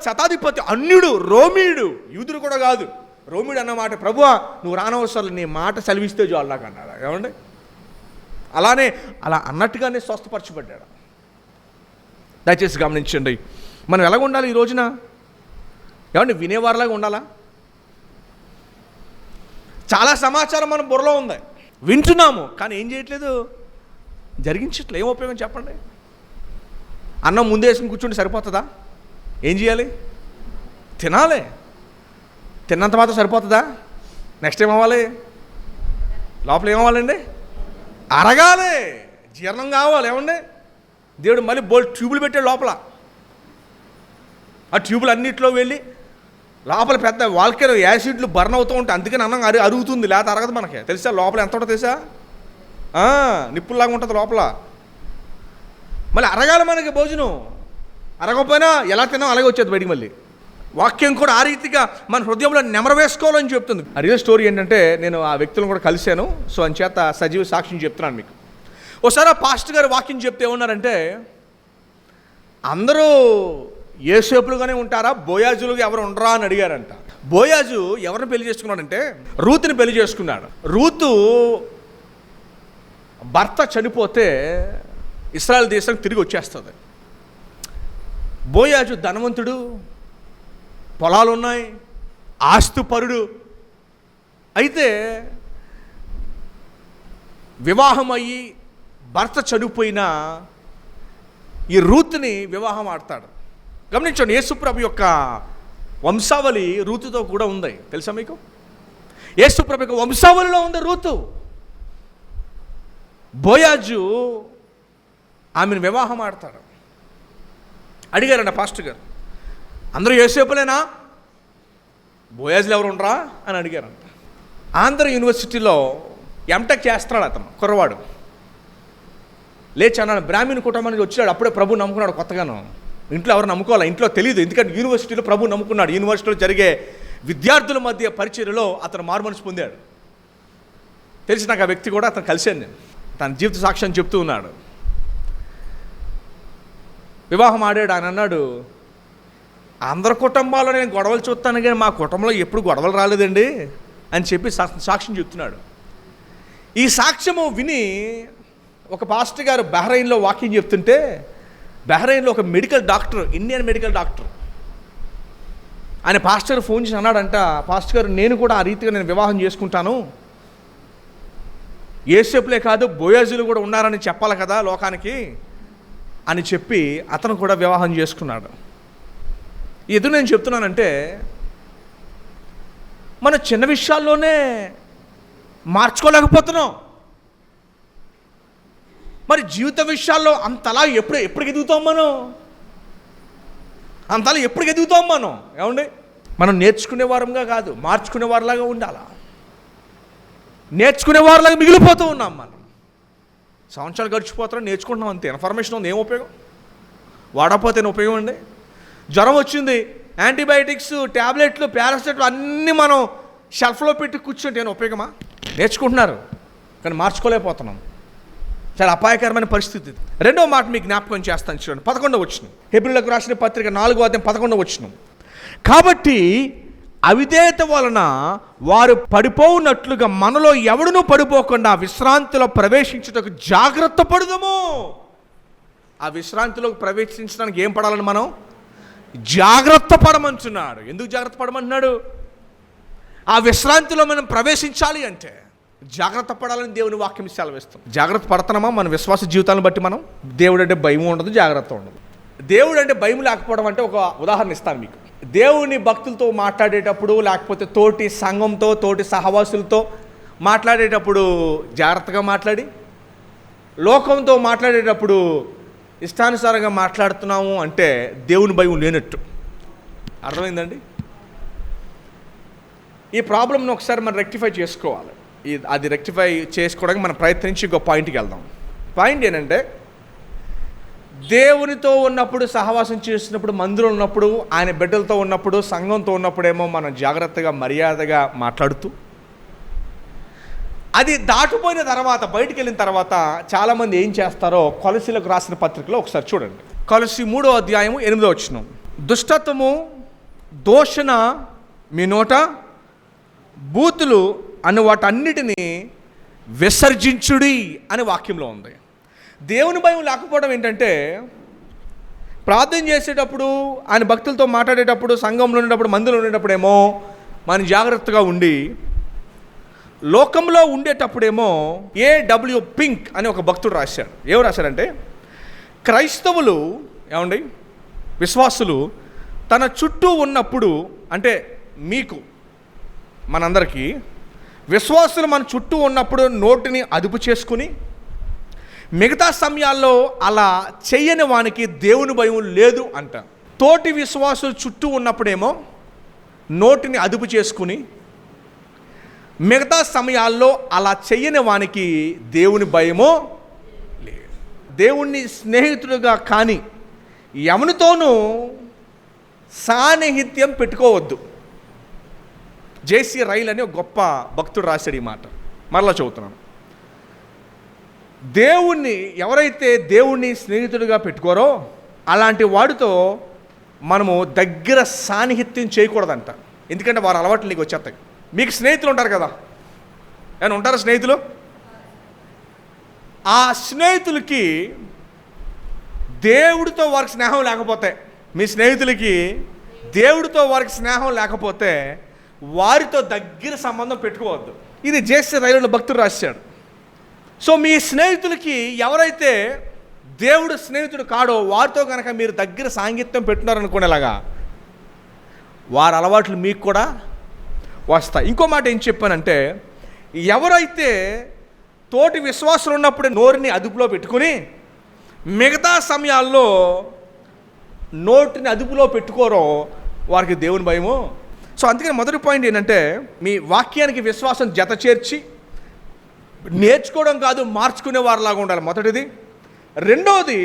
శతాధిపతి అన్యుడు, రోమీయుడు, యూదుడు కూడా కాదు, రోమిడు అన్నమాట, ప్రభువా నువ్వు రానవసరం, నీ మాట సెలవిస్తే చాలు నాకు అన్నాడు. ఏమండి, అలా అన్నట్టుగానే స్వస్థపరచబడ్డాడు. దయచేసి గమనించండి, మనం ఎలాగ ఉండాలి ఈ రోజున? ఏమండి, వినేవారిలాగా ఉండాలా? చాలా సమాచారం మన బుర్రలో ఉంది, వింటున్నాము, కానీ ఏం చేయట్లేదు, జరిగించట్లేదు. ఏం ఉపయోగం చెప్పండి? అన్నం ముందే వేసుకుని కూర్చుంటే సరిపోతుందా? ఏం చేయాలి? తినాలి. తిన్నంత మాత్రం సరిపోతుందా? నెక్స్ట్ ఏం అవ్వాలి? లోపల ఏమవ్వాలండి? అరగాలి, జీర్ణం కావాలి. ఏమండి, దేవుడు మళ్ళీ ట్యూబులు పెట్టాడు లోపల. ఆ ట్యూబులు అన్నింటిలో వెళ్ళి లోపల పెద్ద వాల్కెనో యాసిడ్లు బర్న్ అవుతూ ఉంటాయి, అందుకని అన్నం అరుగుతుంది, లేకపోతే అరగదు మనకి. తెలుసా లోపల ఎంత ఉంటుందో తెలుసా? నిప్పుల్లాగా ఉంటుంది లోపల. మళ్ళీ అరగాలి మనకి భోజనం. అరగకపోయినా ఎలా తిన్నాం అలాగే వచ్చేది బయటికి. మళ్ళీ వాక్యం కూడా ఆ రీతిగా మన హృదయంలో నెమరు వేసుకోవాలని చెప్తుంది. ఆ రియల్ స్టోరీ ఏంటంటే, నేను ఆ వ్యక్తులను కూడా కలిశాను, సో అంచేత సజీవ సాక్ష్యం చెప్తున్నాను మీకు. ఒకసారి ఆ పాస్టర్ గారు వాక్యం చెప్తే ఏమన్నారంటే, అందరూ యేసేపులుగానే ఉంటారా, బోయాజులుగా ఎవరు ఉండరా అని అడిగారంట. బోయాజు ఎవరిని పెళ్లి చేసుకున్నాడంటే రూతుని పెళ్లి చేసుకున్నాడు. రూతు భర్త చనిపోతే ఇశ్రాయేల్ దేశం తిరిగి వచ్చేస్తుంది. బోయాజు ధనవంతుడు, పొలాలు ఉన్నాయి, ఆస్తిపరుడు. అయితే వివాహం అయ్యి భర్త చనిపోయిన ఈ రూతుని వివాహం ఆడతాడు. గమనించండి, యేసుప్రభు యొక్క వంశావళి రూతుతో కూడా ఉంది, తెలుసా మీకు? యేసుప్రభు యొక్క వంశావళిలో ఉంది రూతు. బోయాజు ఆమెను వివాహం ఆడతాడు. అడిగారంట పాస్టర్ గారు, అందరూ యేసేపులేనా, బోయాజులు ఎవరు ఉండరా అని అడిగారంట. ఆంధ్ర యూనివర్సిటీలో ఎంటెక్ చేస్తున్నాడు అతను, కుర్రవాడు. లేచి అన్నాడు, బ్రాహ్మణ కుటుంబానికి వచ్చాడు, అప్పుడే ప్రభు నమ్ముకున్నాడు కొత్తగాను. ఇంట్లో ఎవరు నమ్ముకోవాలి, ఇంట్లో తెలియదు, ఎందుకంటే యూనివర్సిటీలో ప్రభు నమ్ముకున్నాడు. యూనివర్సిటీలో జరిగే విద్యార్థుల మధ్య పరిచర్యలో అతను మారుమనసు పొందాడు. తెలిసి నాకు ఆ వ్యక్తి కూడా, అతను కలిశాను నేను, తన జీవిత సాక్ష్యం చెప్తూ ఉన్నాడు. వివాహం ఆడాడు. ఆయన అన్నాడు, అందరి కుటుంబాల్లో నేను గొడవలు చూస్తాను కానీ మా కుటుంబంలో ఎప్పుడు గొడవలు రాలేదండి అని చెప్పి సాక్ష్యం చెప్తున్నాడు. ఈ సాక్ష్యము విని ఒక పాస్టర్ గారు బహ్రెయిన్లో వాక్యం చెప్తుంటే, బహ్రెయిన్లో ఒక medical doctor, Indian medical doctor, ఆయన పాస్టర్ ఫోన్ చేసి అన్నాడంట, పాస్టర్ గారు నేను కూడా ఆ రీతిగా నేను వివాహం చేసుకుంటాను, యేసేపులే కాదు బోయాజులు కూడా ఉన్నారని చెప్పాలి కదా లోకానికి అని చెప్పి అతను కూడా వివాహం చేసుకున్నాడు. ఎదురు నేను చెప్తున్నానంటే, మన చిన్న విషయాల్లోనే మార్చుకోలేకపోతున్నాం. మరి జీవిత విషయాల్లో అంతలా ఎప్పుడు ఎదుగుతాం మనం? అంతలా ఎప్పుడు ఎదుగుతాం మనం? ఏమండి, మనం నేర్చుకునే వారంగా కాదు, మార్చుకునే వారిలాగా ఉండాలా. నేర్చుకునే వారిలాగా మిగిలిపోతూ ఉన్నాం మనం. సంవత్సరాలు గడిచిపోతారో నేర్చుకుంటున్నాం అంతే. ఇన్ఫర్మేషన్ ఉంది, ఏం ఉపయోగం? వాడకపోతే ఉపయోగం అండి. జ్వరం వచ్చింది, యాంటీబయాటిక్స్, ట్యాబ్లెట్లు, పారాసిటమాల్ అన్నీ మనం షెల్ఫ్లో పెట్టి కూర్చుంటే ఏమైనా ఉపయోగమా? నేర్చుకుంటున్నారు కానీ మార్చుకోలేకపోతున్నాం. చాలా అపాయకరమైన పరిస్థితి. రెండో మాట మీకు జ్ఞాపకం చేస్తాను చూడండి, 11వ వచనం, హెబ్రీయులకు రాసిన పత్రిక 4వ అధ్యాయం 11వ వచనం. కాబట్టి అవిధేయత వలన వారు పడిపోవునట్లుగా మనలో ఎవడునూ పడిపోకుండా విశ్రాంతిలో ప్రవేశించుటకు జాగ్రత్త పడుదము. ఆ విశ్రాంతిలోకి ప్రవేశించడానికి ఏం పడాలని మనం జాగ్రత్త పడమంటున్నాడు. ఎందుకు జాగ్రత్త పడమంటున్నాడు? ఆ విశ్రాంతిలో మనం ప్రవేశించాలి అంటే జాగ్రత్త పడాలని దేవుని వాక్యం సెలవిస్తాం. జాగ్రత్త పడుతున్నామా? మన విశ్వాస జీవితాలను బట్టి మనం. దేవుడు అంటే భయం ఉండదు, జాగ్రత్త ఉండదు. దేవుడు అంటే భయం లేకపోవడం అంటే ఒక ఉదాహరణ ఇస్తాను మీకు. దేవుని భక్తులతో మాట్లాడేటప్పుడు, లేకపోతే తోటి సంఘంతో, తోటి సహవాసులతో మాట్లాడేటప్పుడు జాగ్రత్తగా మాట్లాడి, లోకంతో మాట్లాడేటప్పుడు ఇష్టానుసారంగా మాట్లాడుతున్నాము అంటే దేవుని భయం లేనట్టు. అర్థమైందండి? ఈ ప్రాబ్లమ్ని ఒకసారి మనం రెక్టిఫై చేసుకోవాలి. అది రెక్టిఫై చేసుకోవడానికి మనం ప్రయత్నించి ఇంకో పాయింట్కి వెళ్దాం. పాయింట్ ఏంటంటే, దేవునితో ఉన్నప్పుడు, సహవాసం చేస్తున్నప్పుడు, మందిరం ఉన్నప్పుడు, ఆయన బిడ్డలతో ఉన్నప్పుడు, సంఘంతో ఉన్నప్పుడేమో మనం జాగ్రత్తగా మర్యాదగా మాట్లాడుతూ, అది దాటిపోయిన తర్వాత, బయటికి వెళ్ళిన తర్వాత చాలామంది ఏం చేస్తారో కొలసీలకు రాసిన పత్రికలో ఒకసారి చూడండి. కొలసీ 3వ అధ్యాయము 8వ వచనం. దుష్టత్వము, దూషణ మీ నోట బూతులు అను వాటన్నిటినీ విసర్జించుడి అని వాక్యంలో ఉంది. దేవుని భయం లేకపోవడం ఏంటంటే, ప్రార్థన చేసేటప్పుడు, ఆయన భక్తులతో మాట్లాడేటప్పుడు, సంఘంలో ఉండేటప్పుడు, మందిలో ఉండేటప్పుడేమో మనం జాగ్రత్తగా ఉండి, లోకంలో ఉండేటప్పుడేమో A.W. పింక్ అని ఒక భక్తుడు రాశాడు. ఏం రాశాడంటే, క్రైస్తవులు ఏమండి, విశ్వాసులు తన చుట్టూ ఉన్నప్పుడు, అంటే మీకు మనందరికీ విశ్వాసులు మన చుట్టూ ఉన్నప్పుడు నోటిని అదుపు చేసుకుని, మిగతా సమయాల్లో అలా చెయ్యని వానికి దేవుని భయం లేదు అంట. తోటి విశ్వాసులు చుట్టూ ఉన్నప్పుడేమో నోటిని అదుపు చేసుకుని, మిగతా సమయాల్లో అలా చెయ్యని వానికి దేవుని భయమో లేదు. దేవుణ్ణి స్నేహితుడుగా కానీ ఎవరితోనూ సాన్నిహిత్యం పెట్టుకోవద్దు. జేసీ రైల్ అని ఒక గొప్ప భక్తుడు రాశాడు ఈ మాట. మరలా చదువుతున్నాను. ఎవరైతే దేవుణ్ణి స్నేహితుడిగా పెట్టుకోరో అలాంటి వాడితో మనము దగ్గర సాన్నిహిత్యం చేయకూడదంట. ఎందుకంటే వారి అలవాట్లు నీకు వచ్చేస్తాయి. మీకు స్నేహితులు ఉంటారు కదా, ఏమైనా ఉంటారా స్నేహితులు? ఆ స్నేహితులకి దేవుడితో వారికి స్నేహం లేకపోతే, మీ స్నేహితులకి దేవుడితో వారికి స్నేహం లేకపోతే వారితో దగ్గర సంబంధం పెట్టుకోవద్దు. ఇది జేసీ రైలు భక్తుడు రాశాడు. సో మీ స్నేహితులకి ఎవరైతే దేవుడు స్నేహితుడు కాడో వారితో కనుక మీరు దగ్గర సాంగత్యం పెట్టున్నారనుకునేలాగా వారి అలవాట్లు మీకు కూడా వస్తాయి. ఇంకో మాట ఏం చెప్పానంటే, ఎవరైతే తోటి విశ్వాసులు ఉన్నప్పుడు నోరుని అదుపులో పెట్టుకుని మిగతా సమయాల్లో నోటిని అదుపులో పెట్టుకోరో వారికి దేవుని భయము. సో అందుకని మొదటి పాయింట్ ఏంటంటే, మీ వాక్యానికి విశ్వాసం జత చేర్చి నేర్చుకోవడం కాదు, మార్చుకునే వారిలాగా ఉండాలి మొదటిది. రెండోది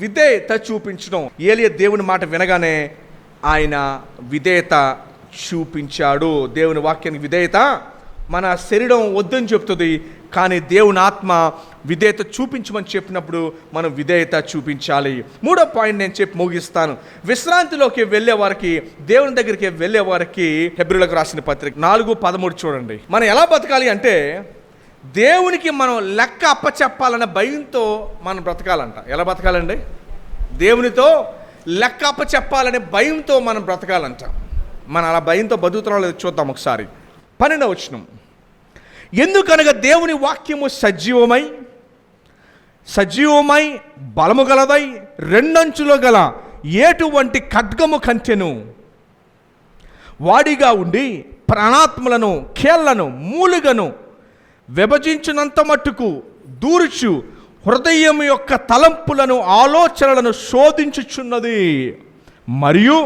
విధేయత చూపించడం. ఏలియా దేవుని మాట వినగానే ఆయన విధేయత చూపించాడు. దేవుని వాక్యానికి విధేయత. మన శరీరం వద్దని చెప్తుంది, కానీ దేవుని ఆత్మ విధేయత చూపించమని చెప్పినప్పుడు మనం విధేయత చూపించాలి. మూడో పాయింట్ నేను చెప్పి ముగిస్తాను. విశ్రాంతిలోకి వెళ్ళే వారికి, దేవుని దగ్గరికి వెళ్ళే వారికి హెబ్రీయులకు రాసిన పత్రిక 4:13 చూడండి. మనం ఎలా బతకాలి అంటే, దేవునికి మనం లెక్క అప్పచెప్పాలన్న భయంతో మనం బ్రతకాలంట. ఎలా బ్రతకాలండి? దేవునితో లెక్క అప్పచెప్పాలనే భయంతో మనం బ్రతకాలంట. మనం అలా భయంతో బతుకుతున్నాం లేదు చూద్దాం ఒకసారి. 12వ వచనం. ఎందుకనగా దేవుని వాక్యము సజీవమై బలము గలదై రెండంచులో గల ఏటువంటి ఖడ్గము కంటెను వాడిగా ఉండి ప్రాణాత్మలను, కీళ్లను, మూలుగను విభజించినంత మట్టుకు దూర్చు హృదయం యొక్క తలంపులను, ఆలోచనలను శోధించుచున్నది. మరియు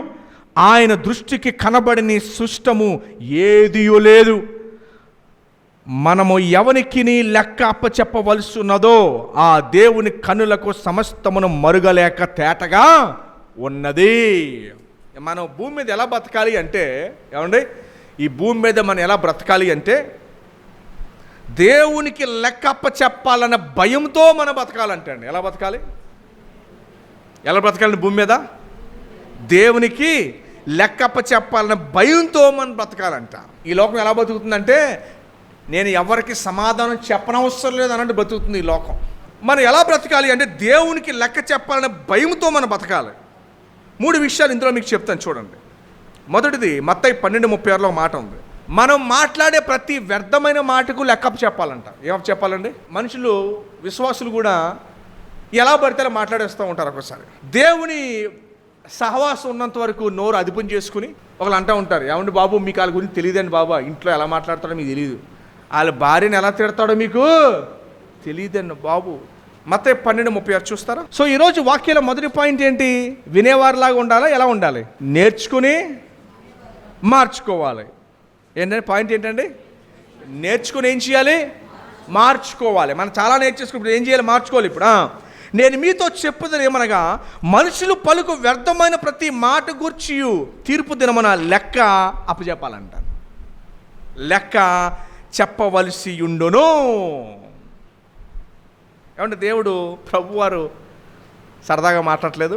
ఆయన దృష్టికి కనబడని సుష్టము ఏదియో లేదు. మనము ఎవనికి లెక్క అప్పచెప్పవలసి ఉన్నదో ఆ దేవుని కన్నులకు సమస్తమును మరుగలేక తేటగా ఉన్నది. మనం భూమి మీద ఎలా బ్రతకాలి అంటే, ఏమండి, ఈ భూమి మీద మనం ఎలా బ్రతకాలి అంటే దేవునికి లెక్క అప్పచెప్పాలన్న భయంతో మనం బతకాలంటే అండి. ఎలా బతకాలి? ఎలా బ్రతకాలండి భూమి మీద? దేవునికి లెక్క అప్పచెప్పాలన్న భయంతో మనం బ్రతకాలంట. ఈ లోకం ఎలా బతుకుతుందంటే, నేను ఎవరికి సమాధానం చెప్పనవసరం లేదు అన్నట్టు బతుకుతుంది ఈ లోకం. మనం ఎలా బ్రతకాలి అంటే దేవునికి లెక్క చెప్పాలనే భయంతో మనం బతకాలి. 3 విషయాలు ఇందులో మీకు చెప్తాను చూడండి. మొదటిది మత్తయి 12:36లో మాట ఉంది. మనం మాట్లాడే ప్రతి వ్యర్థమైన మాటకు లెక్క చెప్పాలంట. ఏమని చెప్పాలండి? మనుషులు, విశ్వాసులు కూడా ఎలా పడితే అలా మాట్లాడేస్తూ ఉంటారు. ఒకసారి దేవుని సహవాసం ఉన్నంత వరకు నోరు అదుపుని చేసుకుని ఒకళ్ళు అంటూ ఉంటారు, ఏమండి బాబు మీకు వాళ్ళ గురించి తెలియదండి బాబా, ఇంట్లో ఎలా మాట్లాడతాడో మీకు తెలియదు, వాళ్ళ భార్యను ఎలా తిడతాడో మీకు తెలియదండి బాబు. మత్తయి 12:36 చూస్తారా? సో ఈరోజు వాక్యంలో మొదటి పాయింట్ ఏంటి? వినేవారిలాగా ఉండాలా? ఎలా ఉండాలి? నేర్చుకుని మార్చుకోవాలి. ఏంటంటే పాయింట్ ఏంటండి? నేర్చుకుని ఏం చేయాలి? మార్చుకోవాలి. మనం చాలా నేర్చేసుకున్నప్పుడు ఏం చేయాలి? మార్చుకోవాలి. ఇప్పుడు నేను మీతో చెప్పుదని ఏమనగా, మనుషులు పలుకు వ్యర్థమైన ప్రతి మాట గూర్చి తీర్పు దినమున లెక్క అప్పచెప్పాలంట. లెక్క చెప్పవలసి ఉండును. ఏమంటే దేవుడు ప్రభువారు సరదాగా మాట్లాడట్లేదు,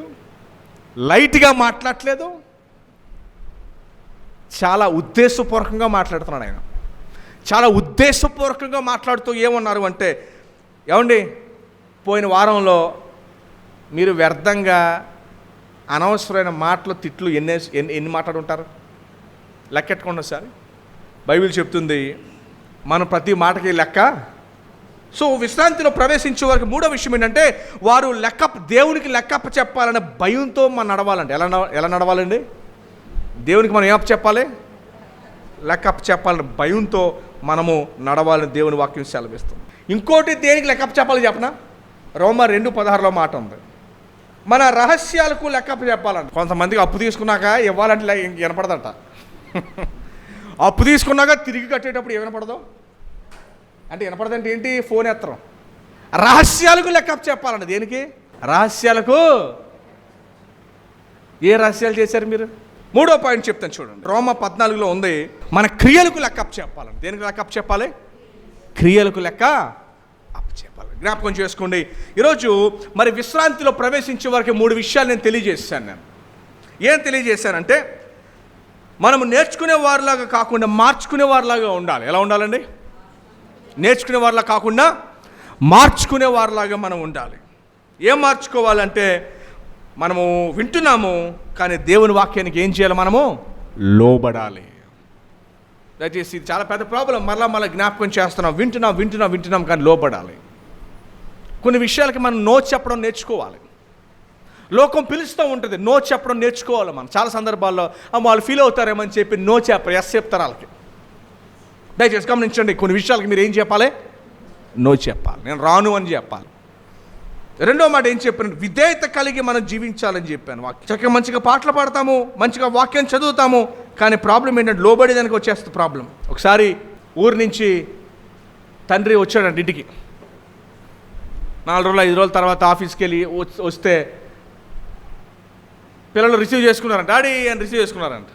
లైట్గా మాట్లాడట్లేదు, చాలా ఉద్దేశపూర్వకంగా మాట్లాడుతున్నాడు ఆయన. చాలా ఉద్దేశపూర్వకంగా మాట్లాడుతూ ఏమన్నారు అంటే, ఏమండి పోయిన వారంలో మీరు వ్యర్థంగా అనవసరమైన మాటలు, తిట్లు ఎన్ని మాట్లాడుంటారు? లెక్కెట్టుకోండి సార్. బైబిల్ చెప్తుంది మనం ప్రతి మాటకి లెక్క. సో విశ్రాంతిలో ప్రవేశించే వారికి 3వ విషయం ఏంటంటే, వారు దేవునికి లెక్క చెప్పాలనే భయంతో మనం నడవాలండి. ఎలా నడవాలండి? దేవునికి మనం ఏమప్ప చెప్పాలి? లెక్క చెప్పాలని భయంతో మనము నడవాలని దేవుని వాక్యం సెలవిస్తుంది. ఇంకోటి దేనికి లెక్క చెప్పాలి చెప్పనా? రోమా 2:16లో మాట ఉంది, మన రహస్యాలకు లెక్క చెప్పాలంట. కొంతమందికి అప్పు తీసుకున్నాక ఇవ్వాలంటే వినపడదంట. అప్పు తీసుకున్నాక తిరిగి కట్టేటప్పుడు ఏమనపడదు అంటే, వినపడదంటే ఏంటి? ఫోన్ ఎత్తరం. రహస్యాలకు లెక్క చెప్పాలంట. దేనికి? రహస్యాలకు. ఏ రహస్యాలు చేశారు మీరు? 3వ పాయింట్ చెప్తాను చూడండి. రోమా 14లో ఉంది, మన క్రియలకు లెక్క చెప్పాలండి. దేనికి లెక్క చెప్పాలి? క్రియలకు లెక్క చెప్పాలి. జ్ఞాపకం చేసుకోండి. ఈరోజు మరి విశ్రాంతిలో ప్రవేశించే వరకు 3 విషయాలు నేను తెలియజేశాను. ఏం తెలియజేశానంటే, మనము నేర్చుకునే వారిలాగా కాకుండా మార్చుకునే వారిలాగా ఉండాలి. ఎలా ఉండాలండి? నేర్చుకునే వారిలా కాకుండా మార్చుకునే వారిలాగా మనం ఉండాలి. ఏం మార్చుకోవాలంటే, మనము వింటున్నాము కానీ దేవుని వాక్యానికి ఏం చేయాలి? మనము లోబడాలి. దయచేసి ఇది చాలా పెద్ద ప్రాబ్లం. మళ్ళీ జ్ఞాపకం చేస్తున్నాం. వింటున్నాం కానీ లోబడాలి. కొన్ని విషయాలకి మనం నో చెప్పడం నేర్చుకోవాలి. లోకం పిలుస్తూ ఉంటుంది, నో చెప్పడం నేర్చుకోవాలి. మనం చాలా సందర్భాల్లో వాళ్ళు ఫీల్ అవుతారేమని చెప్పి నో చెప్పరు, ఎస్ చెప్తారు వాళ్ళకి. దయచేసి గమనించండి, కొన్ని విషయాలకి మీరు ఏం చెప్పాలి? నో చెప్పాలి. నేను రాను అని చెప్పాలి. 2వ మాట ఏం చెప్పాను? విధేయత కలిగి మనం జీవించాలని చెప్పాను. చక్కగా మంచిగా పాటలు పాడతాము, మంచిగా వాక్యం చదువుతాము, కానీ ప్రాబ్లం ఏంటంటే లోబడేదానికి వచ్చేస్తుంది ప్రాబ్లం. ఒకసారి ఊరి నుంచి తండ్రి వచ్చాడంట ఇంటికి. 4 రోజులు 5 రోజుల తర్వాత ఆఫీస్కి వెళ్ళి వస్తే పిల్లలు రిసీవ్ చేసుకున్నారంట. డాడీ అని రిసీవ్ చేసుకున్నారంట.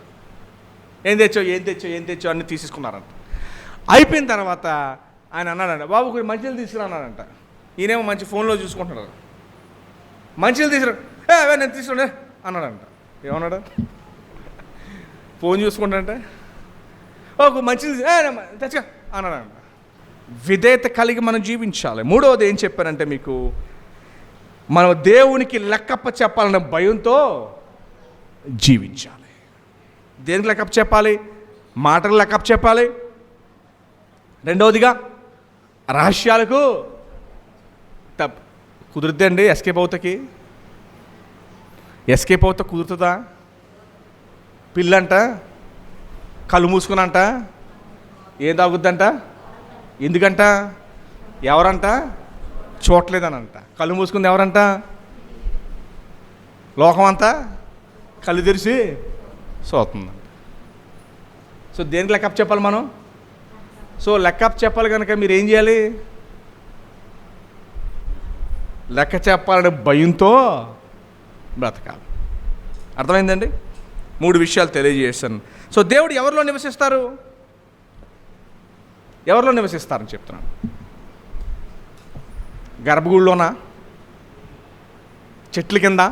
ఏం తెచ్చో అన్నీ తీసేసుకున్నారంట. అయిపోయిన తర్వాత ఆయన అన్నాడంట, బాబు కొన్ని మంచినీళ్ళు తీసుకురా అన్నాడంట. ఈయనేమో మంచి ఫోన్లో చూసుకుంటున్నారు. మంచినీళ్ళు తీసుకురా, నేను తీసుకురా అన్నాడంట. ఏమన్నాడు? ఫోన్ చూసుకుంటాడంటే ఒక మంచినీళ్ళు తెచ్చా అన్నాడంట. విధేయత కలిగి మనం జీవించాలి. 3వది ఏం చెప్పారంటే మీకు, మనం దేవునికి లెక్కప్ప చెప్పాలనే భయంతో జీవించాలి. దేనికి లెక్కప్ప చెప్పాలి? మాటలు లెక్కప్ప చెప్పాలి. 2వదిగా రహస్యాలకు కుదురుద్దండి. ఎస్కేప్ అవుతా కుదురుతుందా? పిల్లంట కళ్ళు మూసుకునంట ఏం తాగుద్దంట? ఎందుకంట? ఎవరంట? చూడలేదనంట. కళ్ళు మూసుకుంది ఎవరంట? లోకం అంతా కళ్ళు తెరిచి చూస్తుందంట. సో దేనికి లెక్క చెప్పాలి మనం? సో లెక్క చెప్పాలి కనుక మీరు ఏం చేయాలి? లెక్క చెప్పాలనే భయంతో బ్రతకాలి. అర్థమైందండి? 3 విషయాలు తెలియజేశాను. సో దేవుడు ఎవరిలో నివసిస్తారు? ఎవరిలో నివసిస్తారని చెప్తున్నాను. గర్భగుడిలోనా? చెట్ల కింద?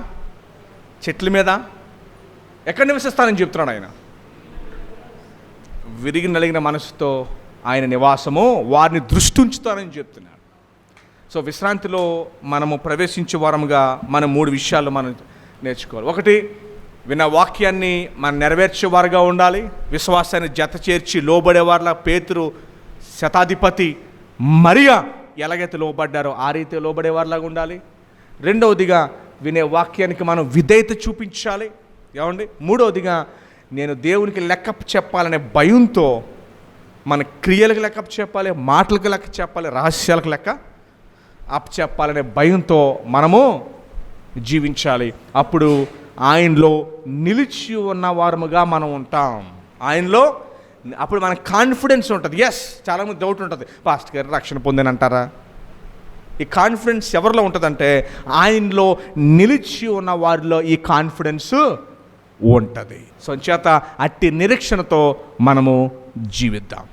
చెట్ల మీద? ఎక్కడ నివసిస్తారని చెప్తున్నాడు ఆయన? విరిగి నలిగిన మనసుతో ఆయన నివాసము వారిని దృష్టి ఉంచుతారని చెప్తున్నాడు. సో విశ్రాంతిలో మనము ప్రవేశించే వారముగా మనం 3 విషయాలు మనం నేర్చుకోవాలి. 1, విన్న వాక్యాన్ని మనం నెరవేర్చేవారుగా ఉండాలి. విశ్వాసాన్ని జత చేర్చి లోబడేవారిలా పేతురు శతాధిపతి మరియా ఎలాగైతే లోబడ్డారో ఆ రీతి లోబడేవారిలాగా ఉండాలి. 2వదిగా వినే వాక్యానికి మనం విధేయత చూపించాలి. ఏమండి? 3వదిగా నేను దేవునికి లెక్క చెప్పాలనే భయంతో మన క్రియలకు లెక్క చెప్పాలి, మాటలకు లెక్క చెప్పాలి, రహస్యాలకు లెక్క చెప్పాలనే భయంతో మనము జీవించాలి. అప్పుడు ఆయనలో నిలిచి ఉన్న వారముగా మనం ఉంటాం. ఆయనలో అప్పుడు మనకు కాన్ఫిడెన్స్ ఉంటుంది. ఎస్, చాలామంది డౌట్ ఉంటుంది, పాస్టర్ గారు రక్షణ పొందానంటారా? ఈ కాన్ఫిడెన్స్ ఎవరిలో ఉంటుందంటే ఆయనలో నిలిచి ఉన్న వారిలో ఈ కాన్ఫిడెన్స్ ఉంటుంది. సో చేత అట్టి నిరీక్షణతో మనము జీవిద్దాం.